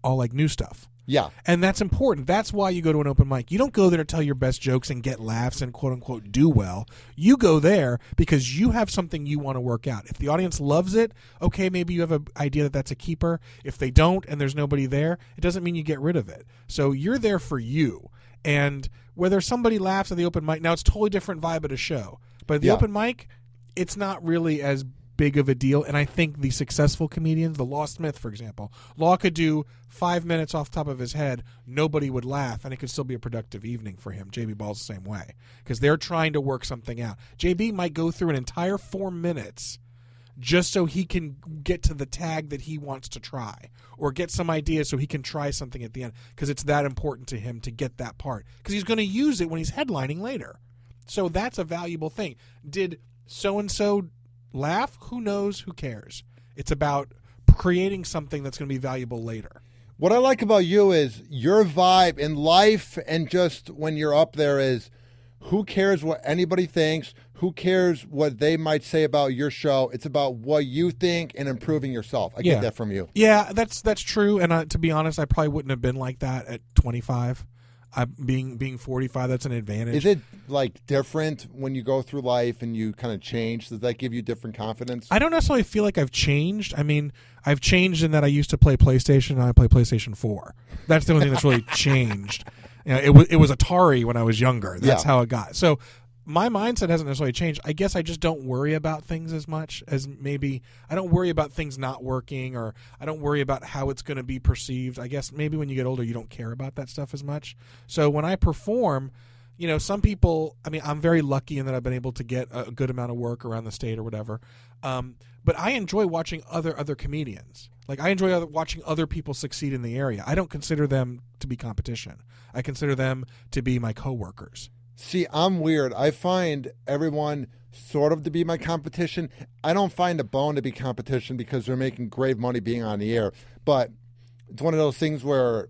like new stuff. Yeah, and that's important. That's why you go to an open mic. You don't go there to tell your best jokes and get laughs and quote unquote do well. You go there because you have something you want to work out. If the audience loves it, okay, maybe you have an idea that's a keeper. If they don't and there's nobody there, it doesn't mean you get rid of it. So you're there for you. And whether somebody laughs at the open mic, now it's a totally different vibe at a show. But at the open mic, it's not really as big of a deal. And I think the successful comedians, the Law Smith, for example, Law could do 5 minutes off the top of his head, nobody would laugh, and it could still be a productive evening for him. JB Ball's the same way, because they're trying to work something out. JB might go through an entire 4 minutes just so he can get to the tag that he wants to try, or get some ideas so he can try something at the end, because it's that important to him to get that part, because he's going to use it when he's headlining later. So that's a valuable thing. Did so-and-so laugh? Who knows? Who cares? It's about creating something that's going to be valuable later. What I like about you is your vibe in life, and just when you're up there, is who cares what anybody thinks? Who cares what they might say about your show? It's about what you think and improving yourself. I get that from you. Yeah, that's true. And to be honest, I probably wouldn't have been like that at 25. Being 45, that's an advantage. Is it like different when you go through life and you kind of change? Does that give you different confidence? I don't necessarily feel like I've changed. I mean, I've changed in that I used to play PlayStation and I play PlayStation 4. That's the only thing that's really changed. You know, it was Atari when I was younger. That's how it got. So my mindset hasn't necessarily changed. I guess I just don't worry about things as much as maybe I don't worry about things not working, or I don't worry about how it's going to be perceived. I guess maybe when you get older, you don't care about that stuff as much. So when I perform, you know, some people, I mean, I'm very lucky in that I've been able to get a good amount of work around the state or whatever. But I enjoy watching other comedians. Like, I enjoy watching other people succeed in the area. I don't consider them to be competition. I consider them to be my coworkers. See, I'm weird. I find everyone sort of to be my competition. I don't find a bone to be competition because they're making great money being on the air. But it's one of those things where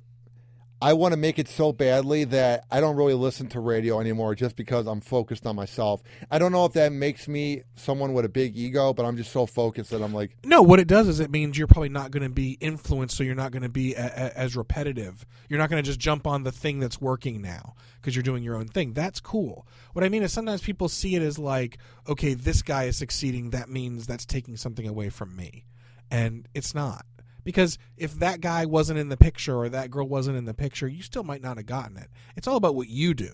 I want to make it so badly that I don't really listen to radio anymore just because I'm focused on myself. I don't know if that makes me someone with a big ego, but I'm just so focused that I'm like... No, what it does is it means you're probably not going to be influenced, so you're not going to be as repetitive. You're not going to just jump on the thing that's working now because you're doing your own thing. That's cool. What I mean is sometimes people see it as like, okay, this guy is succeeding, that means that's taking something away from me. And it's not. Because if that guy wasn't in the picture or that girl wasn't in the picture, you still might not have gotten it. It's all about what you do.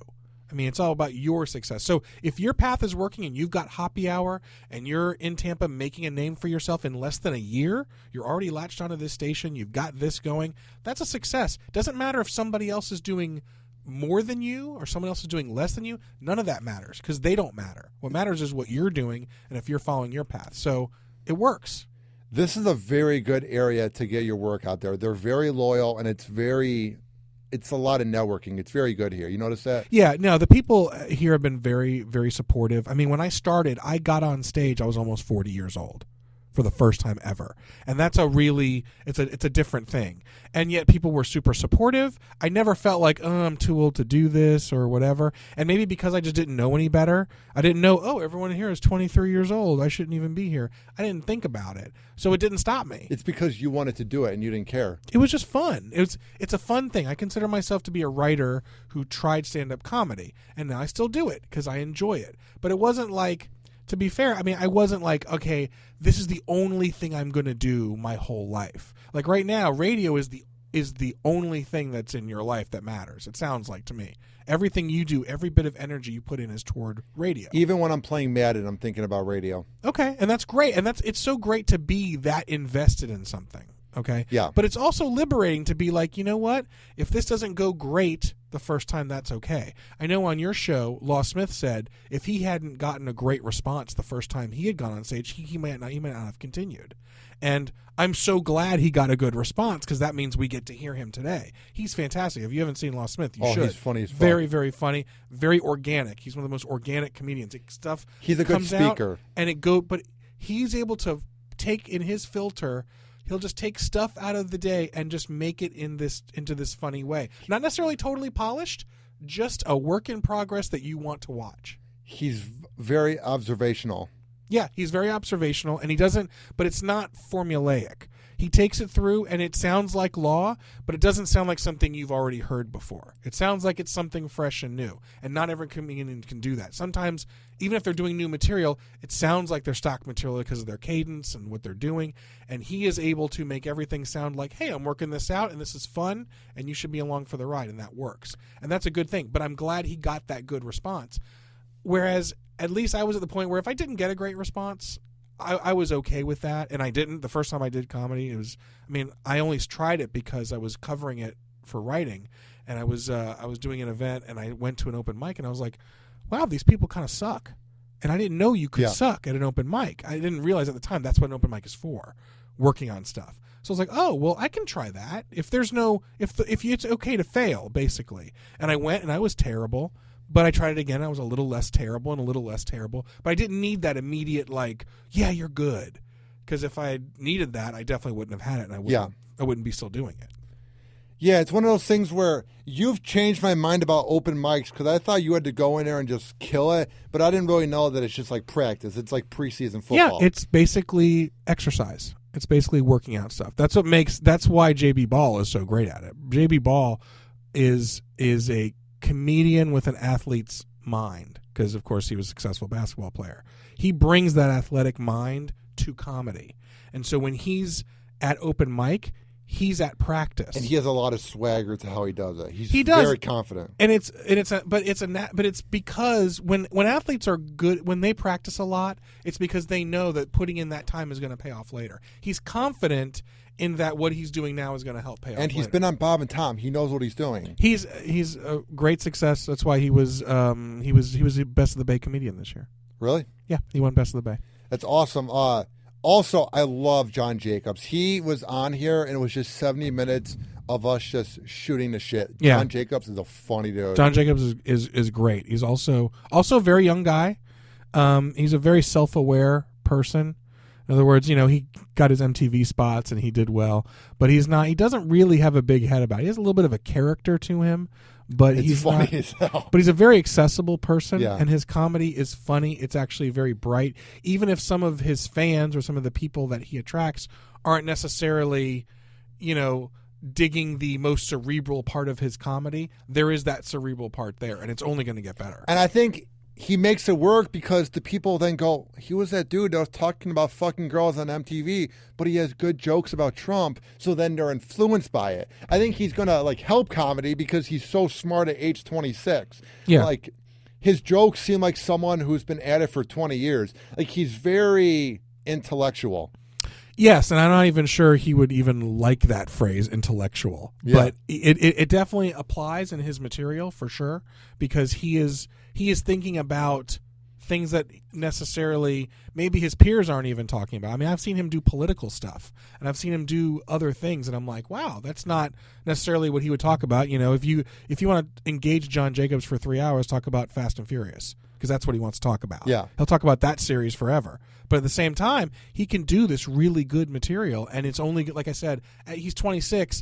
I mean, it's all about your success. So if your path is working and you've got Hoppe Hour and you're in Tampa making a name for yourself in less than a year, you're already latched onto this station, you've got this going, that's a success. Doesn't matter if somebody else is doing more than you or someone else is doing less than you. None of that matters because they don't matter. What matters is what you're doing and if you're following your path. So it works. This is a very good area to get your work out there. They're very loyal, and it's a lot of networking. It's very good here. You notice that? Yeah, no, the people here have been very, very supportive. I mean, when I started, I got on stage, I was almost 40 years old for the first time ever. And that's it's a different thing. And yet people were super supportive. I never felt like, oh, I'm too old to do this or whatever. And maybe because I just didn't know any better, I didn't know, oh, everyone here is 23 years old. I shouldn't even be here. I didn't think about it. So it didn't stop me. It's because you wanted to do it and you didn't care. It was just fun. It's a fun thing. I consider myself to be a writer who tried stand-up comedy. And now I still do it because I enjoy it. But it wasn't like, to be fair, I mean, I wasn't like, okay, this is the only thing I'm going to do my whole life. Like right now, radio is the only thing that's in your life that matters. It sounds like to me. Everything you do, every bit of energy you put in is toward radio. Even when I'm playing Madden, I'm thinking about radio. Okay, and that's great. And it's so great to be that invested in something. Okay? Yeah. But it's also liberating to be like, you know what? If this doesn't go great the first time, that's okay. I know on your show, Law Smith said if he hadn't gotten a great response the first time he had gone on stage, he might not have continued. And I'm so glad he got a good response because that means we get to hear him today. He's fantastic. If you haven't seen Law Smith, you should. He's funny as fuck. Very, very funny. Very organic. He's one of the most organic comedians. He's a good speaker. But he's able to take in his filter. He'll just take stuff out of the day and just make it into this funny way. Not necessarily totally polished, just a work in progress that you want to watch. He's very observational. Yeah, he's very observational, and but it's not formulaic. He takes it through, and it sounds like Law, but it doesn't sound like something you've already heard before. It sounds like it's something fresh and new, and not every comedian can do that. Sometimes, even if they're doing new material, it sounds like their stock material because of their cadence and what they're doing, and he is able to make everything sound like, hey, I'm working this out, and this is fun, and you should be along for the ride, and that works. And that's a good thing, but I'm glad he got that good response. Whereas at least I was at the point where if I didn't get a great response, I was okay with that. And I didn't. The first time I did comedy, I only tried it because I was covering it for writing, and I was doing an event, and I went to an open mic, and I was like, wow, these people kind of suck. And I didn't know you could suck at an open mic. I didn't realize at the time that's what an open mic is for, working on stuff. So I was like, oh, well, I can try that. If it's okay to fail, basically. And I went, and I was terrible, but I tried it again. I was a little less terrible and a little less terrible. But I didn't need that immediate, like, yeah, you're good. Because if I needed that, I definitely wouldn't have had it, and I wouldn't be still doing it. Yeah, it's one of those things where you've changed my mind about open mics because I thought you had to go in there and just kill it, but I didn't really know that it's just like practice. It's like preseason football. Yeah, it's basically exercise. It's basically working out stuff. That's why JB Ball is so great at it. JB Ball is a comedian with an athlete's mind because, of course, he was a successful basketball player. He brings that athletic mind to comedy. And so when he's at open mic, he's at practice, and he has a lot of swagger to how he does it. He does. Very confident, and it's because when athletes are good, when they practice a lot, it's because they know that putting in that time is going to pay off later. He's confident in that what he's doing now is going to help pay off. And he's been on Bob and Tom. He knows what he's doing. He's a great success. That's why he was the Best of the Bay comedian this year. Really? Yeah, he won Best of the Bay. That's awesome. Also, I love John Jacobs. He was on here, and it was just 70 minutes of us just shooting the shit. Yeah. John Jacobs is a funny dude. John Jacobs is great. He's also a very young guy. He's a very self-aware person. In other words, he got his MTV spots and he did well, but he doesn't really have a big head about it. He has a little bit of a character to him, but he's funny as hell. But he's a very accessible person, yeah. And his comedy is funny. It's actually very bright. Even if some of his fans or some of the people that he attracts aren't necessarily, digging the most cerebral part of his comedy, there is that cerebral part there, and it's only going to get better. And I think he makes it work because the people then go, he was that dude that was talking about fucking girls on MTV, but he has good jokes about Trump, so then they're influenced by it. I think he's going to help comedy because he's so smart at age 26. Yeah. His jokes seem like someone who's been at it for 20 years. He's very intellectual. Yes, and I'm not even sure he would even like that phrase, intellectual. Yeah. But it definitely applies in his material for sure, because he is thinking about things that necessarily maybe his peers aren't even talking about. I mean, I've seen him do political stuff, and I've seen him do other things, and I'm like, wow, that's not necessarily what he would talk about. If you want to engage John Jacobs for 3 hours, talk about Fast and Furious, because that's what he wants to talk about. Yeah. He'll talk about that series forever. But at the same time, he can do this really good material, and it's only, like I said, he's 26.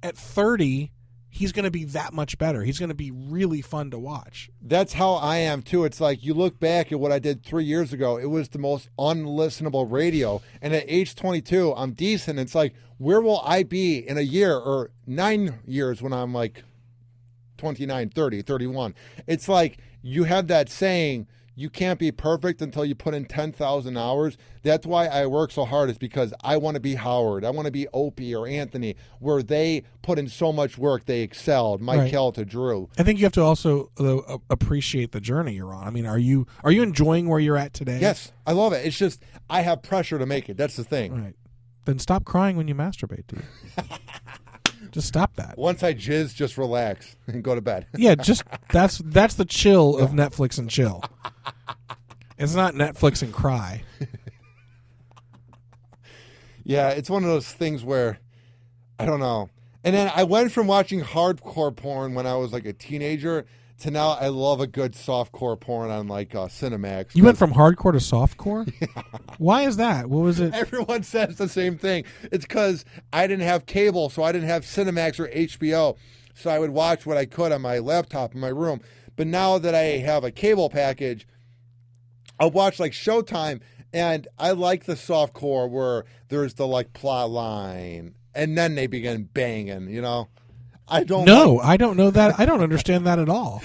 At 30, he's going to be that much better. He's going to be really fun to watch. That's how I am, too. It's like you look back at what I did 3 years ago. It was the most unlistenable radio. And at age 22, I'm decent. It's like, where will I be in a year or 9 years when I'm 29, 30, 31? It's like you have that saying, you can't be perfect until you put in 10,000 hours. That's why I work so hard, is because I want to be Howard. I want to be Opie or Anthony, where they put in so much work. They excelled. Michael to Drew. I think you have to also appreciate the journey you're on. I mean, are you enjoying where you're at today? Yes, I love it. It's just I have pressure to make it. That's the thing. Right. Then stop crying when you masturbate, dude. Just stop that. Once I jizz, just relax and go to bed. Yeah, just that's the chill of Netflix and chill. It's not Netflix and cry. Yeah, it's one of those things where I don't know. And then I went from watching hardcore porn when I was a teenager to now I love a good softcore porn on Cinemax. You went from hardcore to softcore? Yeah. Why is that? What was it? Everyone says the same thing. It's because I didn't have cable, so I didn't have Cinemax or HBO. So I would watch what I could on my laptop in my room. But now that I have a cable package, I'll watch Showtime, and I like the softcore where there's the plot line, and then they begin banging, I don't know that. I don't understand that at all.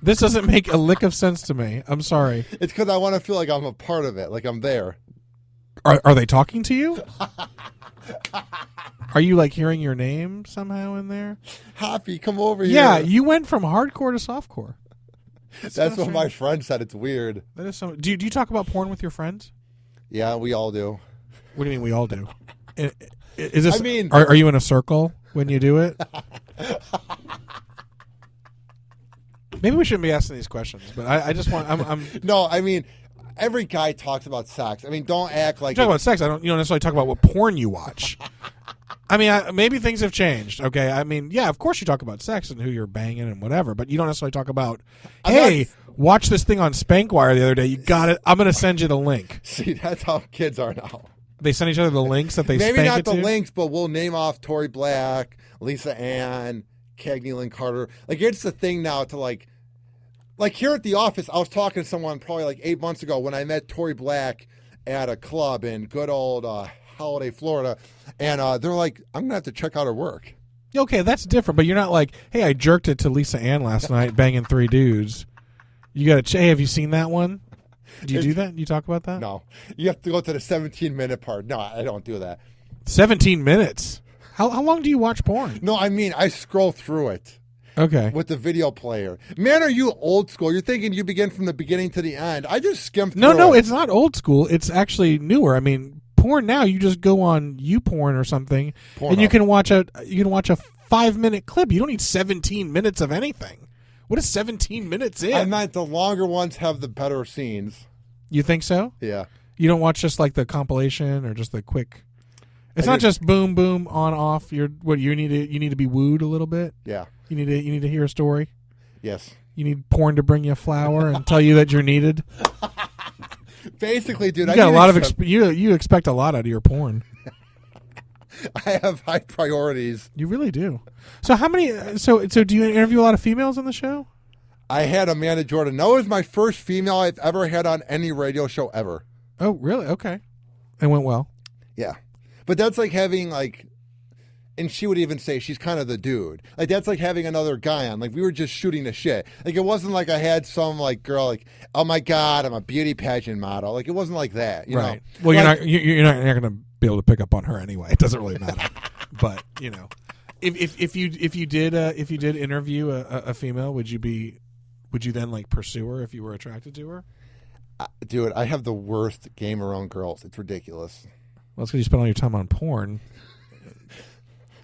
This doesn't make a lick of sense to me. I'm sorry. It's because I want to feel like I'm a part of it, like I'm there. Are they talking to you? Are you hearing your name somehow in there? Hoppy, come over here. Yeah, you went from hardcore to softcore. That's what my friend said. It's weird. That is so. Do you talk about porn with your friends? Yeah, we all do. What do you mean we all do? Is this? I mean, are you in a circle when you do it? Maybe we shouldn't be asking these questions, but I just want. I'm No, I mean, every guy talks about sex. I mean, don't act like talk about sex. You don't necessarily talk about what porn you watch. I mean, maybe things have changed. Okay, I mean, yeah, of course you talk about sex and who you're banging and whatever, but you don't necessarily talk about, hey, watch this thing on Spankwire the other day. You got it. I'm going to send you the link. See, that's how kids are now. They send each other the links that they maybe spank not it the to? links, but we'll name off Tori Black, Lisa Ann, Cagney Lynn Carter. Like, it's the thing now to like here at the office, I was talking to someone probably like 8 months ago when I met Tori Black at a club in good old Holiday, Florida, and they're like, I'm gonna have to check out her work. Okay, that's different, but you're not like, hey, I jerked it to Lisa Ann last night, banging 3 dudes. You got to, hey, have you seen that one? Do you do that? You talk about that? No, you have to go to the 17-minute part. No, I don't do that. 17 minutes. How long do you watch porn? No, I mean I scroll through it. Okay. With the video player. Man, are you old school? You're thinking you begin from the beginning to the end. I just skim through No, it. it's not old school. It's actually newer. I mean, porn now, you just go on YouPorn or something, and you can watch a 5-minute clip. You don't need 17 minutes of anything. What is 17 minutes in? I meant the longer ones have the better scenes. You think so? Yeah. You don't watch just like the compilation or just the quick. It's not just boom, boom, on, off. You need to be wooed a little bit. Yeah. You need to hear a story. Yes. You need porn to bring you a flower and tell you that you're needed. Basically, dude, you got a lot of you expect a lot out of your porn. I have high priorities. You really do. So how many? So do you interview a lot of females on the show? I had Amanda Jordan. That was my first female I've ever had on any radio show ever. Oh, really? Okay. It went well. Yeah, but that's like having like. And she would even say she's kind of the dude. Like, that's like having another guy on. Like, we were just shooting the shit. Like, it wasn't like I had some, like, girl, like, oh, my God, I'm a beauty pageant model. Like, it wasn't like that, you know? Well, like, you're not going to be able to pick up on her anyway. It doesn't really matter. But, you know, if you did interview a female, would you then, like, pursue her if you were attracted to her? Dude, I have the worst game around girls. It's ridiculous. Well, it's because you spend all your time on porn.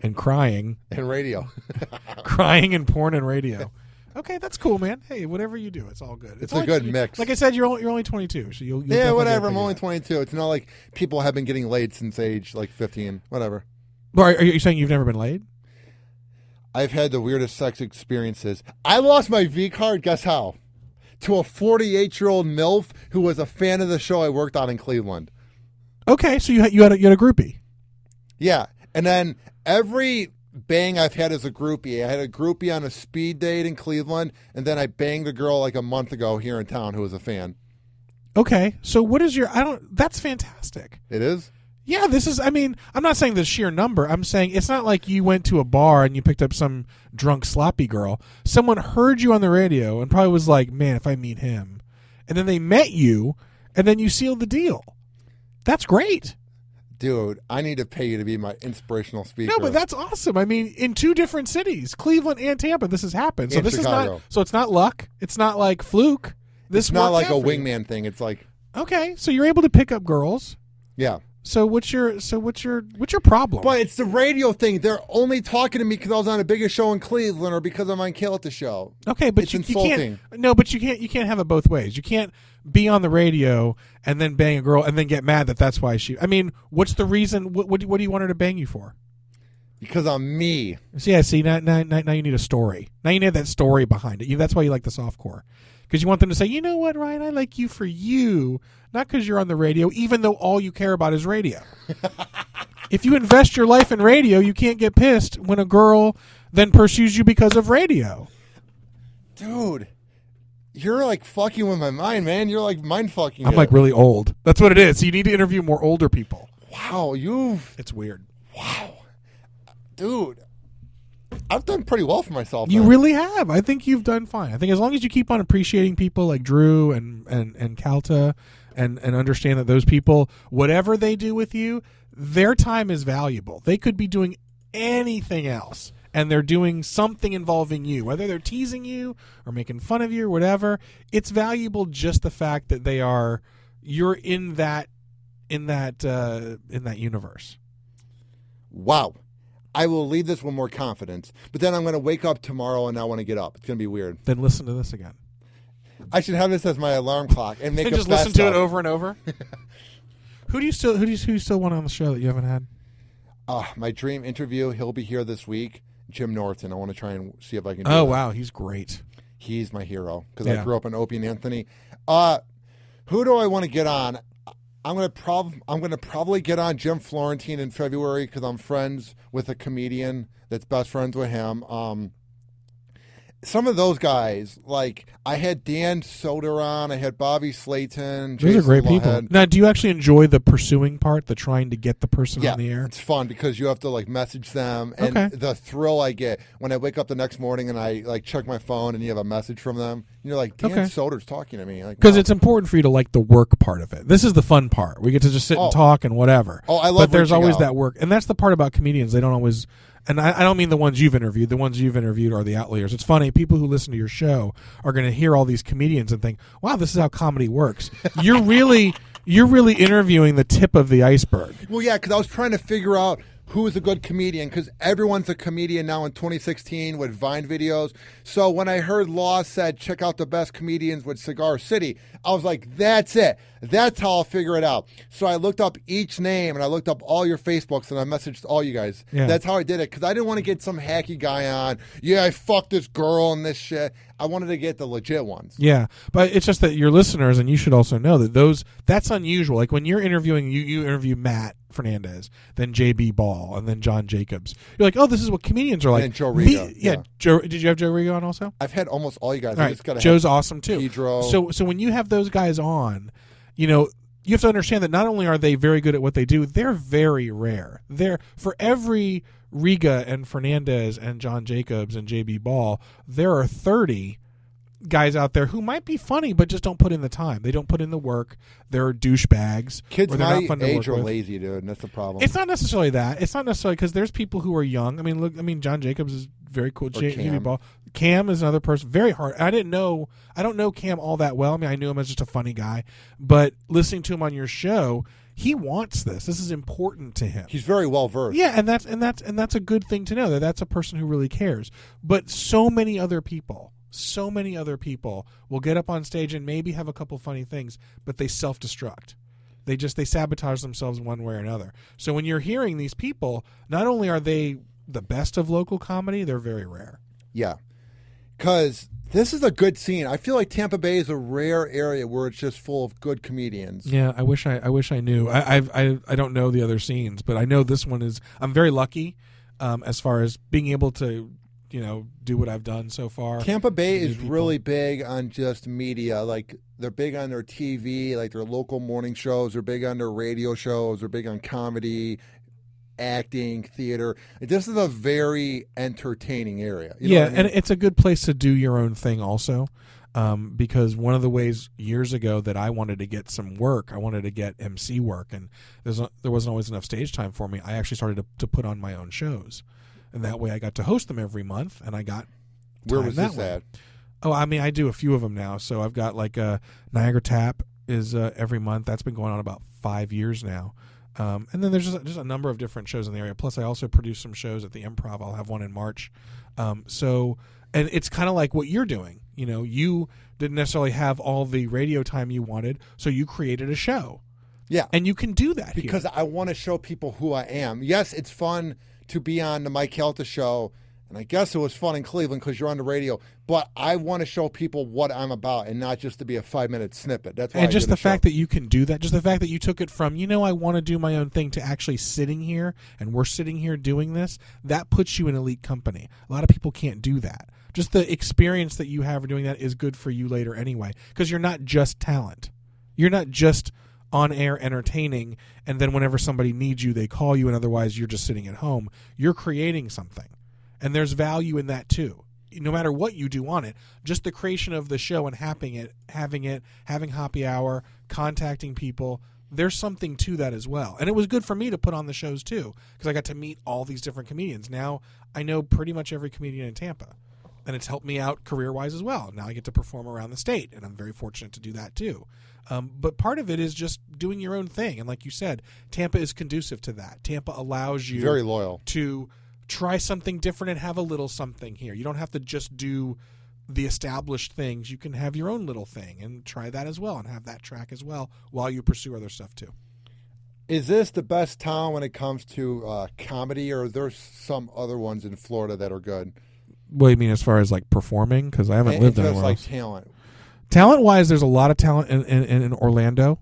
And crying. And radio. Crying and porn and radio. Okay, that's cool, man. Hey, whatever you do, it's all good. It's a good mix. Like I said, you're only 22, so you'll yeah, whatever. I'm only 22. It's not like people have been getting laid since age like 15. Whatever. Well, are you saying you've never been laid? I've had the weirdest sex experiences. I lost my V card. Guess how? To a 48-year-old MILF who was a fan of the show I worked on in Cleveland. Okay, so you had a groupie. Yeah, and then every bang I've had as a groupie, I had a groupie on a speed date in Cleveland, and then I banged a girl like a month ago here in town who was a fan. Okay, so what is that's fantastic. It is? Yeah, I'm not saying the sheer number. I'm saying it's not like you went to a bar and you picked up some drunk sloppy girl. Someone heard you on the radio and probably was like, man, if I meet him. And then they met you, and then you sealed the deal. That's great. Dude, I need to pay you to be my inspirational speaker. No, but that's awesome. I mean, in 2 different cities, Cleveland and Tampa, this has happened. So And this Chicago. is not. So it's not luck. It's not like fluke. It's not like a worked out for you. wingman thing. It's like, Okay, so you're able to pick up girls. yeah. So what's your problem? But it's the radio thing. They're only talking to me because I was on a bigger show in Cleveland or because I'm on Kill at the show. Okay, but it's you insulting. can't. No, but you can't have it both ways. You can't be on the radio and then bang a girl and then get mad that's why she. I mean, what's the reason? What do you want her to bang you for? Because I'm me. See, now you need a story. Now you need that story behind it. That's why you like the softcore. Because you want them to say, you know what, Ryan, I like you for you, not because you're on the radio, even though all you care about is radio. If you invest your life in radio, you can't get pissed when a girl then pursues you because of radio. Dude, you're like fucking with my mind, man. You're like mind fucking. I'm like really old. That's what it is. So you need to interview more older people. Wow, It's weird. Wow. Dude, I've done pretty well for myself. You man. really have. I think you've done fine. I think as long as you keep on appreciating people like Drew and Calta and understand that those people, whatever they do with you, their time is valuable. They could be doing anything else. and they're doing something involving you, whether they're teasing you or making fun of you or whatever. It's valuable just the fact that you're in that universe. Wow. I will leave this with more confidence, but then I'm going to wake up tomorrow and not want to get up. It's going to be weird. Then listen to this again. I should have this as my alarm clock and make And a just listen to best it of. over and over. Who do you still want on the show that you haven't had? My dream interview. He'll be here this week. Jim Norton. I want to try and see if I can do Oh that. wow, he's great. He's my hero because Yeah. I grew up in Opie and Anthony. Who do I want to get on? I'm gonna probably get on Jim Florentine in February because I'm friends with a comedian that's best friends with him. Some of those guys, like I had Dan Soder on, I had Bobby Slayton. Those Jason are great people. Lahead. Now, do you actually enjoy the pursuing part, the trying to get the person Yeah, on the air? it's fun because you have to like message them, and Okay. the thrill I get when I wake up the next morning and I like check my phone and you have a message from them, and you're like, Dan Okay. Soder's talking to me, like, Because wow. it's important for you to like the work part of it. This is the fun part. We get to just sit and talk and whatever. Oh, I love But there's reaching always out. that work, and that's the part about comedians. They don't always. And I don't mean the ones you've interviewed. The ones you've interviewed are the outliers. It's funny. People who listen to your show are going to hear all these comedians and think, "Wow, this is how comedy works." You're really interviewing the tip of the iceberg. Well, yeah, because I was trying to figure out who is a good comedian because everyone's a comedian now in 2016 with Vine videos. So when I heard Law said, check out the best comedians with Cigar City, I was like, that's it. That's how I'll figure it out. So I looked up each name and I looked up all your Facebooks and I messaged all you guys. Yeah. That's how I did it because I didn't want to get some hacky guy on. Yeah, I fucked this girl and this shit. I wanted to get the legit ones. Yeah, but it's just that your listeners, and you should also know that that's unusual. Like when you're interviewing, you interview Matt Fernandez, then JB Ball, and then John Jacobs. You're like, oh, this is what comedians are like. And Joe Riga, yeah. Joe. Did you have Joe Riga on also? I've had almost all you guys. All I right, just gotta Joe's have awesome too. Pedro. So when you have those guys on, you have to understand that not only are they very good at what they do, they're very rare. They're for every Riga and Fernandez and John Jacobs and JB Ball, there are 30 guys out there who might be funny but just don't put in the time. They don't put in the work. They're douchebags. Kids or they're my not fun to age work are with. lazy, dude, and that's the problem. It's not necessarily that. It's not necessarily because there's people who are young. I mean, John Jacobs is very cool. Cam. Ball. Cam is another person. Very hard. I don't know Cam all that well. I mean, I knew him as just a funny guy, but listening to him on your show, he wants this. This is important to him. He's very well versed. Yeah, and that's a good thing to know that that's a person who really cares. But so many other people will get up on stage and maybe have a couple funny things, but they self-destruct. They sabotage themselves one way or another. So when you're hearing these people, not only are they the best of local comedy, they're very rare. Yeah. Because this is a good scene. I feel like Tampa Bay is a rare area where it's just full of good comedians. Yeah, I wish I knew. I don't know the other scenes, but I know this one is. I'm very lucky as far as being able to do what I've done so far. Tampa Bay is people. really big on just media. Like, they're big on their TV, like their local morning shows. They're big on their radio shows. They're big on comedy, acting, theater. This is a very entertaining area. You know what I mean? And it's a good place to do your own thing also. Because one of the ways years ago that I wanted to get some work, I wanted to get MC work, and there wasn't always enough stage time for me. I actually started to put on my own shows. And that way I got to host them every month, and I got Where time was that this way. at? Oh, I mean, I do a few of them now. So I've got like Niagara Tap is every month. That's been going on about 5 years now. And then there's just a number of different shows in the area. Plus, I also produce some shows at the Improv. I'll have one in March. And it's kind of like what you're doing. You didn't necessarily have all the radio time you wanted, so you created a show. Yeah. And you can do that Because I want to show people who I am. Yes, it's fun to be on the Mike Calta show, and I guess it was fun in Cleveland because you're on the radio, but I want to show people what I'm about and not just to be a 5-minute snippet. That's why And I just did the a show. fact that you can do that, just the fact that you took it from, I want to do my own thing to actually sitting here, and we're sitting here doing this, that puts you in elite company. A lot of people can't do that. Just the experience that you have for doing that is good for you later anyway, because you're not just talent. You're not just on air entertaining, and then whenever somebody needs you, they call you, and otherwise you're just sitting at home. You're creating something, and there's value in that too. No matter what you do on it, just the creation of the show and having Hoppe Hour, contacting people, there's something to that as well. And it was good for me to put on the shows too, because I got to meet all these different comedians. Now I know pretty much every comedian in Tampa, and it's helped me out career-wise as well. Now I get to perform around the state, and I'm very fortunate to do that too. But part of it is just doing your own thing. And like you said, Tampa is conducive to that. Tampa allows you very loyal to try something different and have a little something here. You don't have to just do the established things. You can have your own little thing and try that as well and have that track as well while you pursue other stuff too. Is this the best town when it comes to comedy, or are there some other ones in Florida that are good? What do you mean as far as like performing? Because I haven't lived anywhere like else. Talent. Talent-wise, there's a lot of talent in Orlando.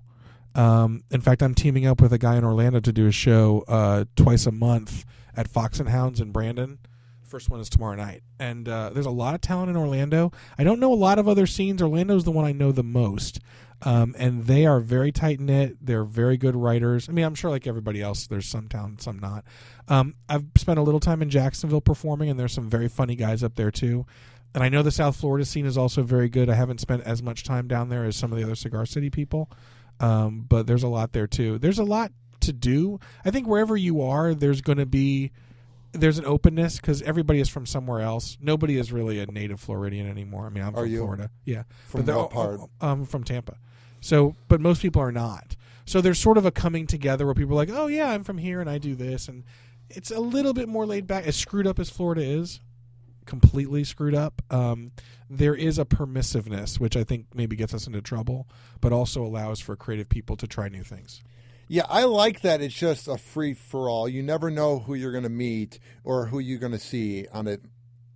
In fact, I'm teaming up with a guy in Orlando to do a show twice a month at Fox and Hounds in Brandon. First one is tomorrow night. And there's a lot of talent in Orlando. I don't know a lot of other scenes. Orlando's the one I know the most. And they are very tight-knit. They're very good writers. I mean, I'm sure like everybody else, there's some talent, some not. I've spent a little time in Jacksonville performing, and there's some very funny guys up there too. And I know the South Florida scene is also very good. I haven't spent as much time down there as some of the other Cigar City people. But there's a lot there too. There's a lot to do. I think wherever you are, there's an openness because everybody is from somewhere else. Nobody is really a native Floridian anymore. I mean, I'm from Florida. Yeah. From what part? From Tampa. So, but most people are not. So there's sort of a coming together where people are like, oh yeah, I'm from here and I do this. And it's a little bit more laid back. As screwed up as Florida is, completely screwed up, there is a permissiveness, which I think maybe gets us into trouble, but also allows for creative people to try new things. Yeah, I like that it's just a free-for-all. You never know who you're going to meet or who you're going to see on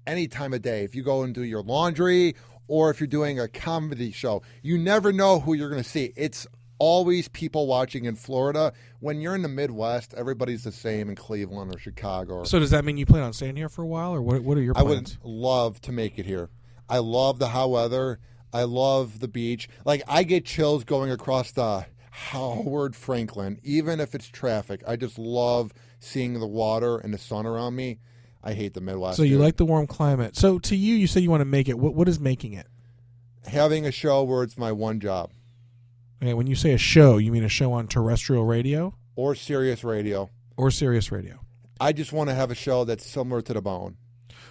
any time of day. If you go and do your laundry or if you're doing a comedy show, you never know who you're going to see. It's always people watching in Florida. When you're in the Midwest, everybody's the same in Cleveland or Chicago. So does that mean you plan on staying here for a while, or what are your plans? I would love to make it here. I love the hot weather. I love the beach. Like, I get chills going across the Howard Franklin, even if it's traffic. I just love seeing the water and the sun around me. I hate the Midwest. So you like the warm climate. So to you said you want to make it. What is making it? Having a show where it's my one job. Okay, when you say a show, you mean a show on terrestrial radio? Or Sirius Radio. Or Sirius Radio. I just want to have a show that's similar to The Bone.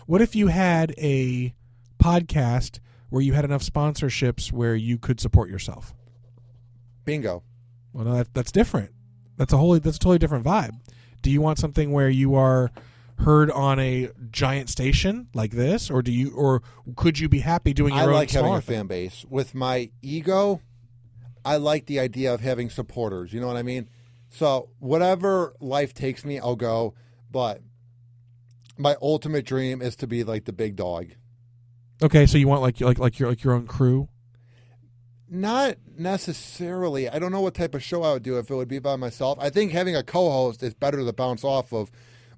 What if you had a podcast where you had enough sponsorships where you could support yourself? Bingo. Well, no, that's different. That's a totally different vibe. Do you want something where you are heard on a giant station like this, or could you be happy doing your own? I like having a thing? fan base. With my ego, I like the idea of having supporters. You know what I mean? So whatever life takes me, I'll go. But my ultimate dream is to be like the big dog. Okay, so you want like your own crew? Not necessarily. I don't know what type of show I would do if it would be by myself. I think having a co-host is better to bounce off of.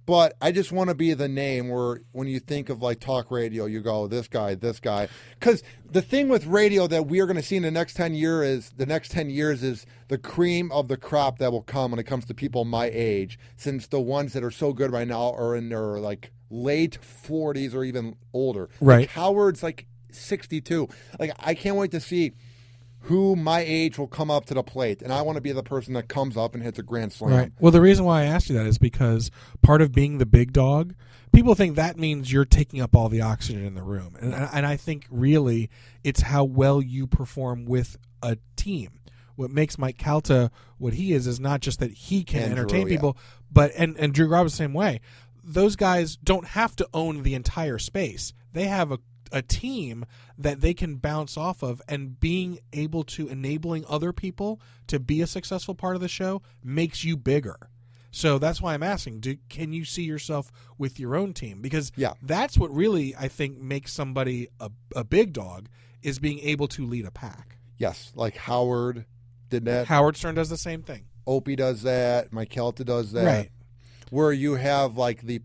But I just want to be the name where when you think of like talk radio, you go, this guy. Because the thing with radio that we are going to see in the next 10 years is the cream of the crop that will come when it comes to people my age, since the ones that are so good right now are in their like late 40s or even older. Right. Like Howard's like 62. Like, I can't wait to see who my age will come up to the plate, and I want to be the person that comes up and hits a grand slam. Right. Well, the reason why I asked you that is because part of being the big dog, people think that means you're taking up all the oxygen in the room, and I think really it's how well you perform with a team. What makes Mike Calta what he is not just that he can entertain people, but and Drew Robbins the same way. Those guys don't have to own the entire space. They have a team that they can bounce off of, and being able to enabling other people to be a successful part of the show makes you bigger. So that's why I'm asking, can you see yourself with your own team? Because that's what really, I think, makes somebody a big dog, is being able to lead a pack. Yes, like Howard did that. Howard Stern does the same thing. Opie does that. Mike Kelta does that. Right. Where you have like the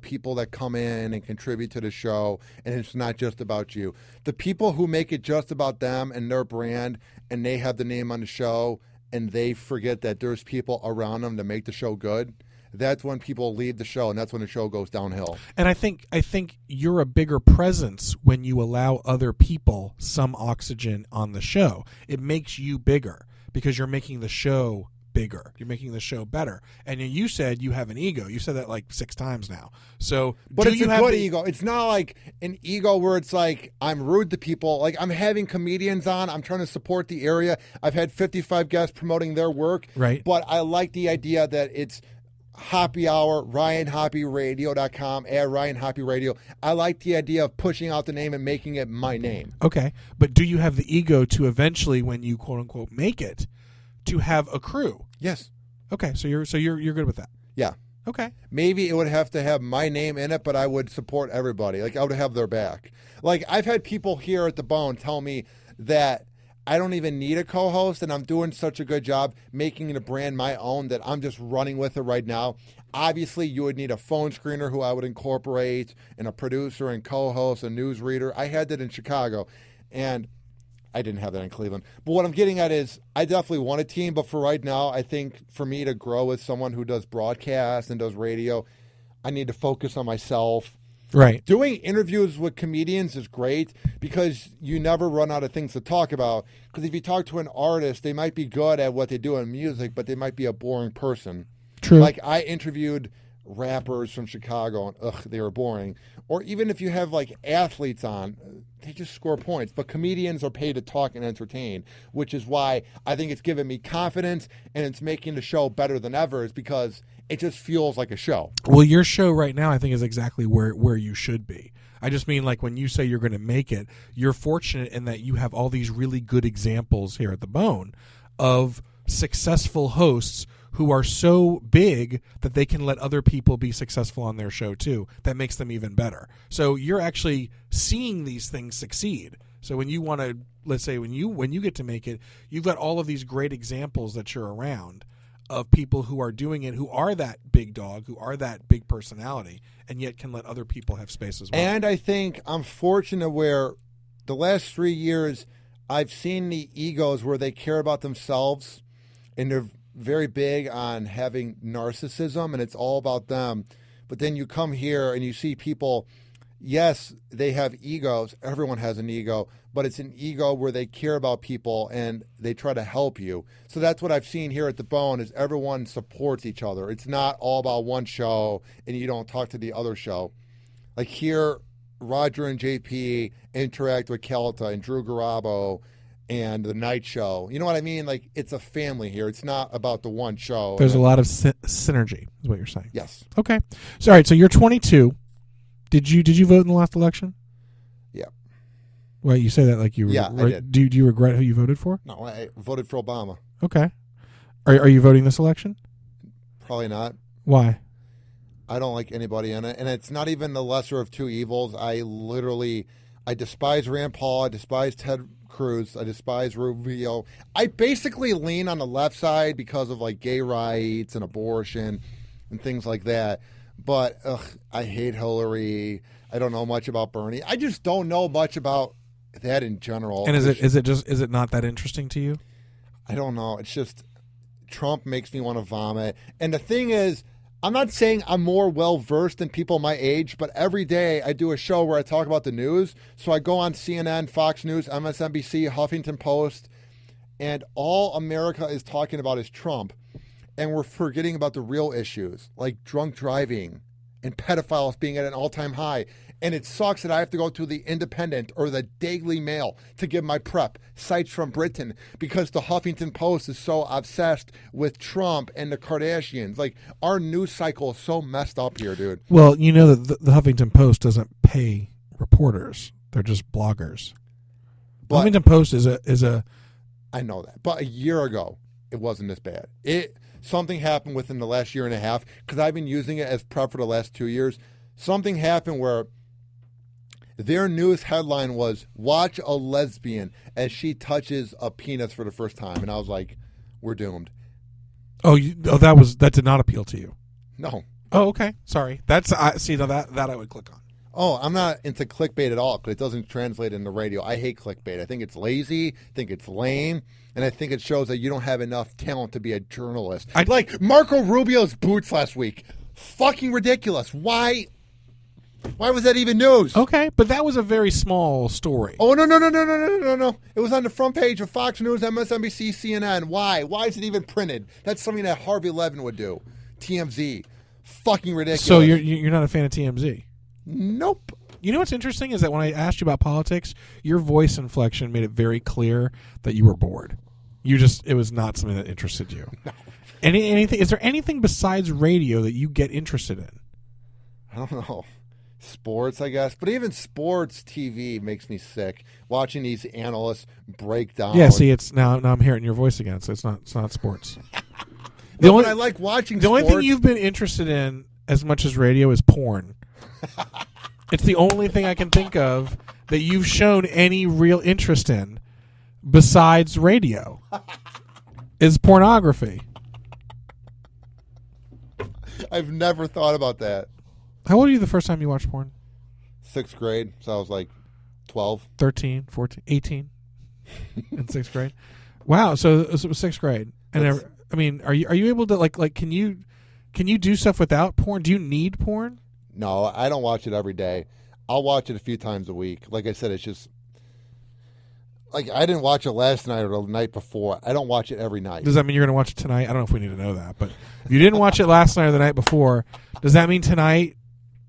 people that come in and contribute to the show, and it's not just about you. The people who make it just about them and their brand, and they have the name on the show, and they forget that there's people around them to make the show good. That's when people leave the show, and that's when the show goes downhill. And I think you're a bigger presence when you allow other people some oxygen on the show. It makes you bigger. because you're making the show bigger. You're making the show better. And you said you have an ego. You said that like 6 times now. So, but it's a good ego. It's not like an ego where it's like I'm rude to people. Like I'm having comedians on. I'm trying to support the area. I've had 55 guests promoting their work. Right. But I like the idea that it's Hoppe Hour, RyanHoppeRadio.com, Ryan Hoppe Radio. I like the idea of pushing out the name and making it my name. Okay. But do you have the ego to eventually, when you quote unquote make it, to have a crew? Yes. Okay. So you're good with that. Yeah. Okay. Maybe it would have to have my name in it, but I would support everybody. Like I would have their back. Like I've had people here at the Bone tell me that I don't even need a co-host, and I'm doing such a good job making the brand my own that I'm just running with it right now. Obviously, you would need a phone screener who I would incorporate, and a producer and co-host, a newsreader. I had that in Chicago, and I didn't have that in Cleveland. But what I'm getting at is I definitely want a team, but for right now, I think for me to grow as someone who does broadcast and does radio, I need to focus on myself. Right. Doing interviews with comedians is great because you never run out of things to talk about. Because if you talk to an artist, they might be good at what they do in music, but they might be a boring person. True. Like I interviewed rappers from Chicago, and they were boring. Or even if you have like athletes on, they just score points. But comedians are paid to talk and entertain, which is why I think it's given me confidence and it's making the show better than ever, is because it just feels like a show. Well, your show right now, I think, is exactly where you should be. I just mean, like, when you say you're going to make it, you're fortunate in that you have all these really good examples here at the Bone of successful hosts who are so big that they can let other people be successful on their show too. That makes them even better. So you're actually seeing these things succeed. So when you want to, let's say, when you get to make it, you've got all of these great examples that you're around of people who are doing it, who are that big dog, who are that big personality, and yet can let other people have space as well. And I think I'm fortunate where the last 3 years I've seen the egos where they care about themselves, and they're very big on having narcissism, and it's all about them. But then you come here and you see people, yes, they have egos. Everyone has an ego, but it's an ego where they care about people and they try to help you. So that's what I've seen here at the Bone, is everyone supports each other. It's not all about one show and you don't talk to the other show. Like here, Roger and JP interact with Kelta and Drew Garabo and the night show. You know what I mean? Like, it's a family here. It's not about the one show. There's a lot of synergy, is what you're saying. Yes. Okay. So, all right. So you're 22. Did you vote in the last election? Yeah. Well, you say that like you. Yeah, I did. Do you regret who you voted for? No, I voted for Obama. Okay. Are you voting this election? Probably not. Why? I don't like anybody in it, and it's not even the lesser of two evils. I despise Rand Paul. I despise Ted Cruz. I despise Rubio. I basically lean on the left side because of like gay rights and abortion and things like that. But I hate Hillary. I don't know much about Bernie. I just don't know much about that in general. And is it not that interesting to you? I don't know. It's just Trump makes me want to vomit. And the thing is, I'm not saying I'm more well-versed than people my age, but every day I do a show where I talk about the news. So I go on CNN, Fox News, MSNBC, Huffington Post, and all America is talking about is Trump. And we're forgetting about the real issues, like drunk driving and pedophiles being at an all-time high. And it sucks that I have to go to the Independent or the Daily Mail to give my prep, sites from Britain, because the Huffington Post is so obsessed with Trump and the Kardashians. Like, our news cycle is so messed up here, dude. Well, you know that the Huffington Post doesn't pay reporters. They're just bloggers. The Huffington Post is a... I know that. But a year ago, it wasn't this bad. Something happened within the last year and a half, because I've been using it as prep for the last 2 years. Something happened where their news headline was, "Watch a lesbian as she touches a penis for the first time." And I was like, we're doomed. That did not appeal to you. No. Oh, okay. Sorry. That I would click on. Oh, I'm not into clickbait at all, because it doesn't translate into radio. I hate clickbait. I think it's lazy. I think it's lame. And I think it shows that you don't have enough talent to be a journalist. Like Marco Rubio's boots last week. Fucking ridiculous. Why? Why was that even news? Okay, but that was a very small story. Oh, no. It was on the front page of Fox News, MSNBC, CNN. Why? Why is it even printed? That's something that Harvey Levin would do. TMZ. Fucking ridiculous. So you're not a fan of TMZ? Nope. You know what's interesting is that when I asked you about politics, your voice inflection made it very clear that you were bored. It was not something that interested you. No. Anything? Is there anything besides radio that you get interested in? I don't know. Sports, I guess. But even sports TV makes me sick. Watching these analysts break down. Yeah, see, it's now I'm hearing your voice again, so it's not sports. But I like watching the sports. only thing you've been interested in as much as radio is porn. It's the only thing I can think of that you've shown any real interest in besides radio is pornography. I've never thought about that. How old were you the first time you watched porn? 6th grade, so I was like 12. 13, 14, 18 in 6th grade. Wow, so it was 6th grade. And I mean, are you able to like can you do stuff without porn? Do you need porn? No, I don't watch it every day. I'll watch it a few times a week. Like I said, it's just like I didn't watch it last night or the night before. I don't watch it every night. Does that mean you're going to watch it tonight? I don't know if we need to know that, but if you didn't watch it last night or the night before, does that mean tonight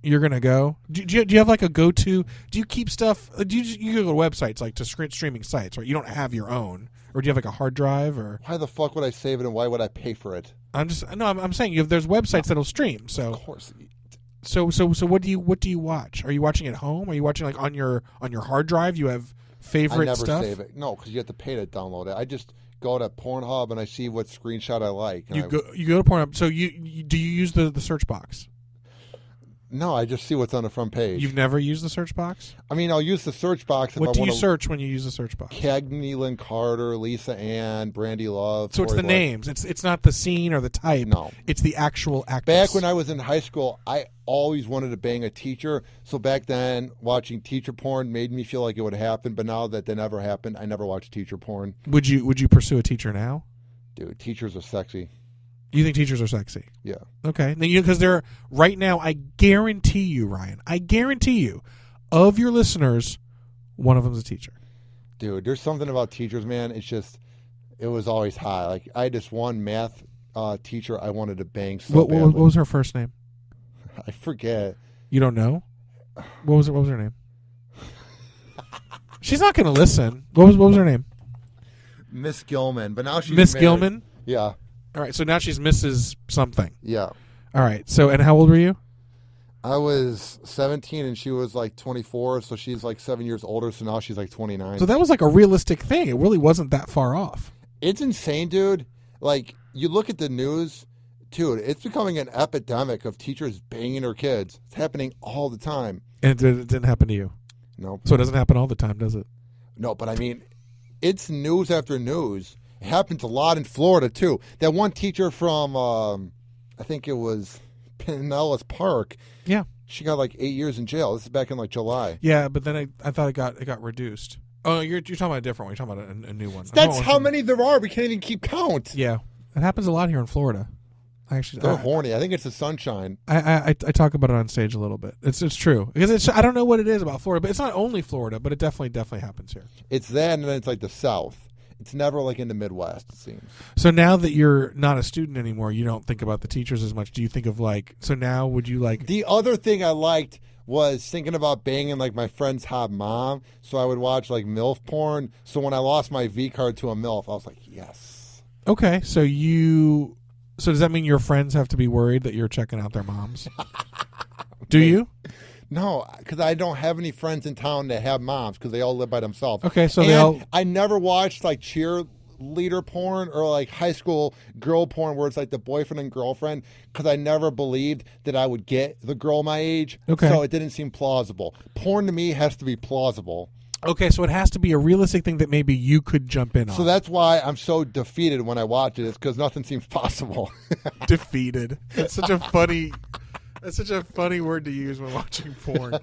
you're going to go? Do you have like a go-to? Do you keep stuff? You go to websites like to streaming sites, right? You don't have your own, or do you have like a hard drive? Or why the fuck would I save it and why would I pay for it? I'm saying there's websites that'll stream. So of course. So what do you watch? Are you watching at home? Are you watching like on your hard drive? You have favorite stuff? I never save it. No, because you have to pay to download it. I just go to Pornhub and I see what screenshot I like. You go to Pornhub. So do you use the search box? No, I just see what's on the front page. You've never used the search box? I mean, I'll use the search box. What do you search when you use the search box? Cagney, Lynn Carter, Lisa Ann, Brandy Love. So it's the names. It's not the scene or the type. No. It's the actual actress. Back when I was in high school, I always wanted to bang a teacher. So back then, watching teacher porn made me feel like it would happen. But now that never happened, I never watched teacher porn. Would you pursue a teacher now? Dude, teachers are sexy. You think teachers are sexy? Yeah. Okay. Because they're right now, I guarantee you, Ryan, of your listeners, one of them's a teacher. Dude, there's something about teachers, man. It's just, it was always high. Like, I had this one math teacher I wanted to bang so badly. What was her first name? I forget. You don't know? What was her name? She's not going to listen. What was her name? Miss Gilman. But now she's Miss married. Gilman? Yeah. All right, so now she's Mrs. something. Yeah. All right, so, and how old were you? I was 17 and she was like 24, so she's like 7 years older, so now she's like 29. So that was like a realistic thing. It really wasn't that far off. It's insane, dude. Like, you look at the news, dude, it's becoming an epidemic of teachers banging their kids. It's happening all the time. And it didn't happen to you? No. So it doesn't happen all the time, does it? No, but I mean, it's news after news. It happens a lot in Florida, too. That one teacher from, I think it was Pinellas Park. Yeah. She got like 8 years in jail. This is back in like July. Yeah, but then I thought it got reduced. Oh, you're talking about a different one. You're talking about a new one. That's how many there are. We can't even keep count. Yeah. It happens a lot here in Florida. They're horny. I think it's the sunshine. I talk about it on stage a little bit. It's true. Because I don't know what it is about Florida, but it's not only Florida, but it definitely happens here. It's that, and then it's like the South. It's never like in the Midwest, it seems. So now that you're not a student anymore, you don't think about the teachers as much. Do you think of like, so now would you like... The other thing I liked was thinking about banging like my friend's hot mom. So I would watch like MILF porn. So when I lost my V card to a MILF, I was like, yes. Okay, so does that mean your friends have to be worried that you're checking out their moms? Do you? No, because I don't have any friends in town that have moms because they all live by themselves. Okay, so I never watched like cheerleader porn or like high school girl porn where it's like the boyfriend and girlfriend because I never believed that I would get the girl my age. Okay. So it didn't seem plausible. Porn to me has to be plausible. Okay, so it has to be a realistic thing that maybe you could jump in on. So that's why I'm so defeated when I watch it. It's because nothing seems possible. Defeated. That's such a funny word to use when watching porn.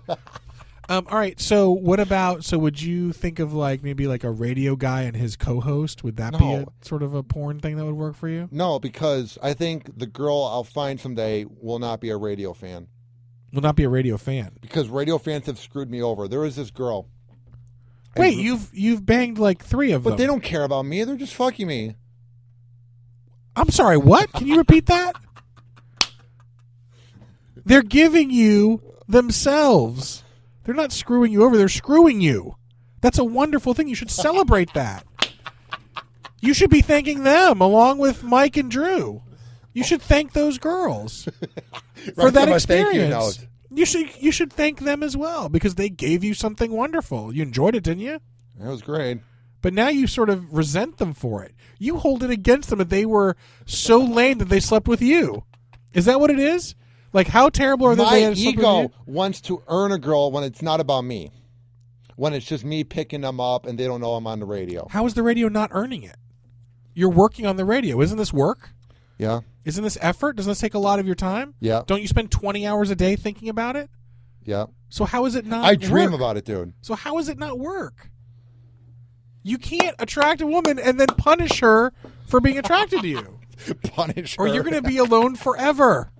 All right, so what about, would you think of like maybe like a radio guy and his co-host? Would that be a sort of a porn thing that would work for you? No, because I think the girl I'll find someday will not be a radio fan. Will not be a radio fan. Because radio fans have screwed me over. There was this girl. Wait, you've banged like 3 of them. But they don't care about me. They're just fucking me. I'm sorry, what? Can you repeat that? They're giving you themselves. They're not screwing you over. They're screwing you. That's a wonderful thing. You should celebrate that. You should be thanking them along with Mike and Drew. You should thank those girls for that experience. You should thank them as well because they gave you something wonderful. You enjoyed it, didn't you? It was great. But now you sort of resent them for it. You hold it against them that they were so lame that they slept with you. Is that what it is? Like, how terrible are they? My ego wants to earn a girl when it's not about me. When it's just me picking them up and they don't know I'm on the radio. How is the radio not earning it? You're working on the radio. Isn't this work? Yeah. Isn't this effort? Doesn't this take a lot of your time? Yeah. Don't you spend 20 hours a day thinking about it? Yeah. So how is it not I dream work? about it, dude. So how is it not work? You can't attract a woman and then punish her for being attracted to you. Punish her. Or you're going to be alone forever.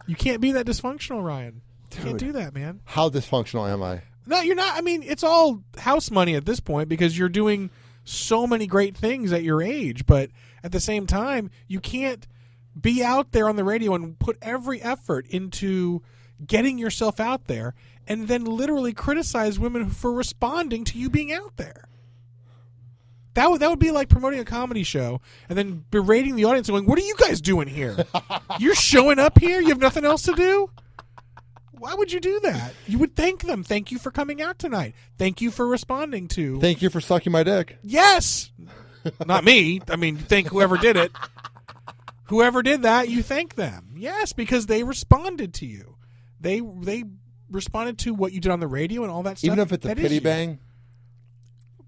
You can't be that dysfunctional, Ryan. You can't do that, man. How dysfunctional am I? No, you're not. I mean, it's all house money at this point because you're doing so many great things at your age. But at the same time, you can't be out there on the radio and put every effort into getting yourself out there and then literally criticize women for responding to you being out there. That would be like promoting a comedy show and then berating the audience and going, what are you guys doing here? You're showing up here? You have nothing else to do? Why would you do that? You would thank them. Thank you for coming out tonight. Thank you for responding to. Thank you for sucking my dick. Yes. Not me. I mean, thank whoever did it. Whoever did that, you thank them. Yes, because they responded to you. They responded to what you did on the radio and all that stuff. Even if it's a pity bang?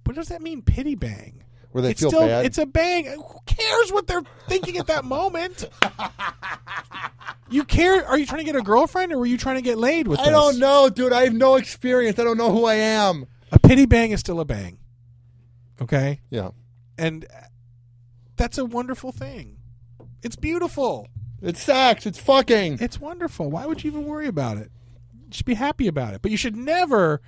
What does that mean, pity bang? Where they feel bad? It's a bang. Who cares what they're thinking at that moment? You care? Are you trying to get a girlfriend or were you trying to get laid with this? I don't know, dude. I have no experience. I don't know who I am. A pity bang is still a bang. Okay? Yeah. And that's a wonderful thing. It's beautiful. It's sex. It's fucking. It's wonderful. Why would you even worry about it? You should be happy about it. But you should never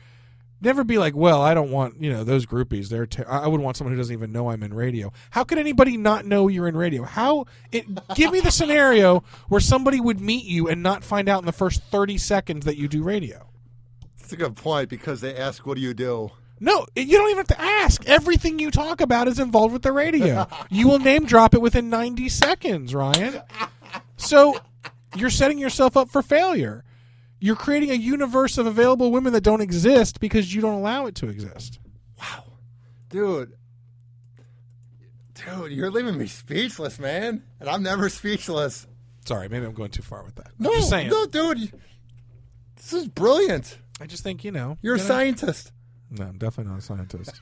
be like, well, I don't want, those groupies. I would want someone who doesn't even know I'm in radio. How could anybody not know you're in radio? Give me the scenario where somebody would meet you and not find out in the first 30 seconds that you do radio. That's a good point because they ask, what do you do? No, you don't even have to ask. Everything you talk about is involved with the radio. You will name drop it within 90 seconds, Ryan. So you're setting yourself up for failure. You're creating a universe of available women that don't exist because you don't allow it to exist. Wow. Dude, you're leaving me speechless, man. And I'm never speechless. Sorry, maybe I'm going too far with that. No, I'm just saying. No, dude. This is brilliant. I just think, You're a scientist. No, I'm definitely not a scientist.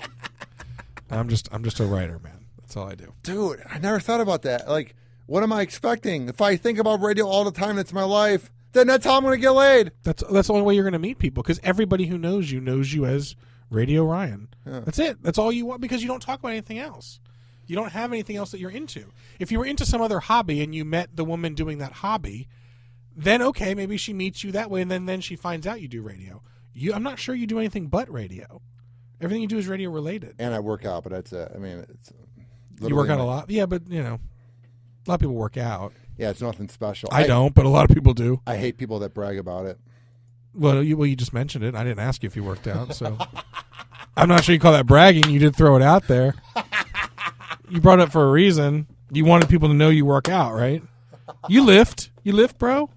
I'm just a writer, man. That's all I do. Dude, I never thought about that. Like, what am I expecting? If I think about radio all the time, that's my life. Then that's how I'm going to get laid. That's the only way you're going to meet people because everybody who knows you as Radio Ryan. Yeah. That's it. That's all you want because you don't talk about anything else. You don't have anything else that you're into. If you were into some other hobby and you met the woman doing that hobby, then okay, maybe she meets you that way and then she finds out you do radio. I'm not sure you do anything but radio. Everything you do is radio related. And I work out, but that's it. I mean, it's you work out a lot? Yeah, but, a lot of people work out. Yeah, it's nothing special. I don't, but a lot of people do. I hate people that brag about it. Well, you just mentioned it. I didn't ask you if you worked out, so I'm not sure you call that bragging. You did throw it out there. You brought it up for a reason. You wanted people to know you work out, right? You lift, bro.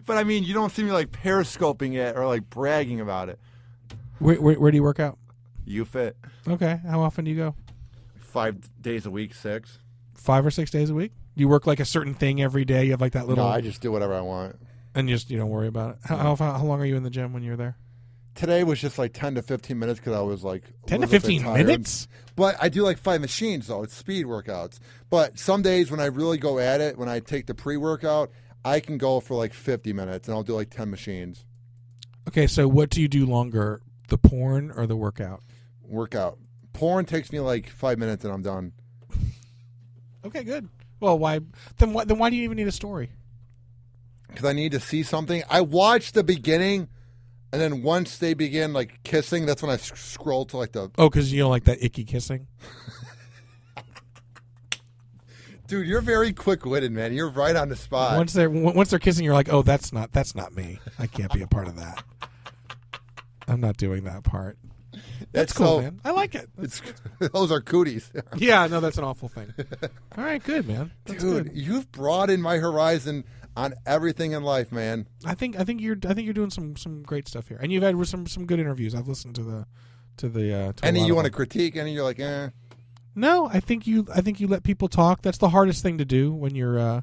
But I mean, you don't see me like periscoping it or like bragging about it. Where do you work out? You Fit. Okay. How often do you go? 5 days a week, 6. 5 or 6 days a week? Do you work like a certain thing every day? You have like that little... No, I just do whatever I want. And you don't worry about it? How long are you in the gym when you're there? Today was just like 10 to 15 minutes because I was like 10 to 15 minutes? But I do like 5 machines, though. It's speed workouts. But some days when I really go at it, when I take the pre-workout, I can go for like 50 minutes, and I'll do like 10 machines. Okay, so what do you do longer, the porn or the workout? Workout. Porn takes me like 5 minutes, and I'm done. Okay, good. Well, why? Then why do you even need a story? because I need to see something. I watched the beginning, and then once they begin like kissing, that's when I scroll to like the. Oh, because you don't like that icky kissing. Dude, you're very quick-witted, man. You're right on the spot. Once they're kissing, you're like, oh, that's not me. I can't be a part of that. I'm not doing that part. That's cool, man. I like it. Those are cooties. Yeah, no, that's an awful thing. All right, good, man. That's Dude, good. you've broadened my horizon on everything in life, man. I think you're doing some great stuff here, and you've had some good interviews. I've listened to Any you want to critique? Any you're like, eh. No, I think you let people talk. That's the hardest thing to do when you're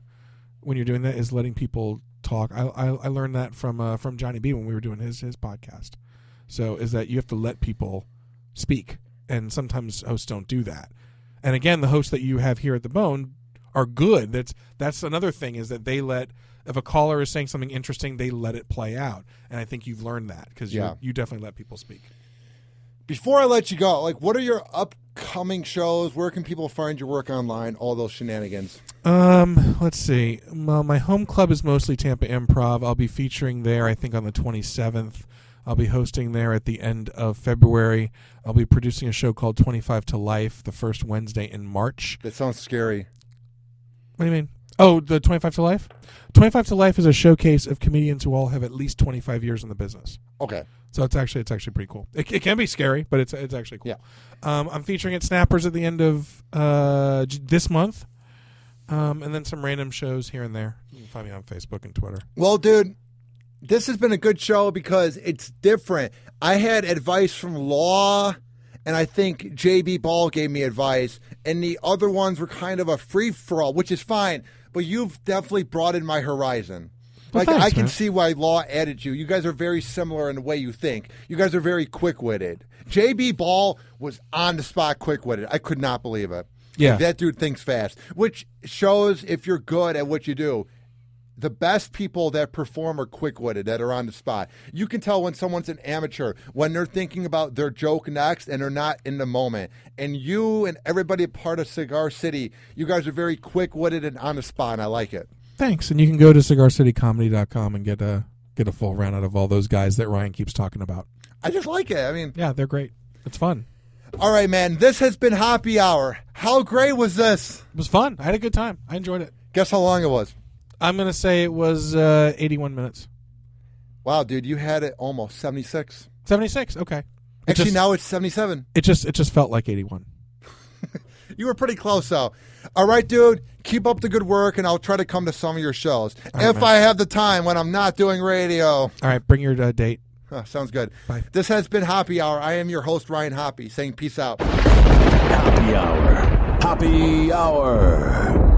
doing that, is letting people talk. I learned that from Johnny B when we were doing his podcast. So is that you have to let people speak, and sometimes hosts don't do that. And again, the hosts that you have here at the Bone are good. That's another thing, is that they let, if a caller is saying something interesting, they let it play out. And I think you've learned that, because you definitely let people speak. Before I let you go, like, what are your upcoming shows? Where can people find your work online? All those shenanigans. Let's see. Well, my home club is mostly Tampa Improv. I'll be featuring there, I think, on the 27th. I'll be hosting there at the end of February. I'll be producing a show called 25 to Life the first Wednesday in March. That sounds scary. What do you mean? Oh, the 25 to Life? 25 to Life is a showcase of comedians who all have at least 25 years in the business. Okay. So it's actually pretty cool. It can be scary, but it's actually cool. Yeah. I'm featuring at Snappers at the end of this month, and then some random shows here and there. You can find me on Facebook and Twitter. Well, dude, this has been a good show because it's different. I had advice from Law, and I think JB Ball gave me advice, and the other ones were kind of a free-for-all, which is fine, but you've definitely broadened my horizon. Well, like, thanks, I can man. see why Law added you. You guys are very similar in the way you think. You guys are very quick-witted. JB Ball was on-the-spot quick-witted. I could not believe it. Yeah. Like, that dude thinks fast, which shows if you're good at what you do. The best people that perform are quick-witted, that are on the spot. You can tell when someone's an amateur, when they're thinking about their joke next and they're not in the moment. And you and everybody part of Cigar City, you guys are very quick-witted and on the spot, and I like it. Thanks. And you can go to cigarcitycomedy.com and get a full round out of all those guys that Ryan keeps talking about. I just like it. I mean, yeah, they're great. It's fun. All right, man. This has been Hoppe Hour. How great was this? It was fun. I had a good time. I enjoyed it. Guess how long it was? I'm going to say it was 81 minutes. Wow, dude, you had it almost 76. 76. Okay. Actually, now it's 77. It just felt like 81. You were pretty close, though. All right, dude, keep up the good work, and I'll try to come to some of your shows. If I have the time when I'm not doing radio. All right, bring your date. Sounds good. Bye. This has been Hoppe Hour. I am your host, Ryan Hoppe, saying peace out. Hoppe Hour. Hoppe Hour.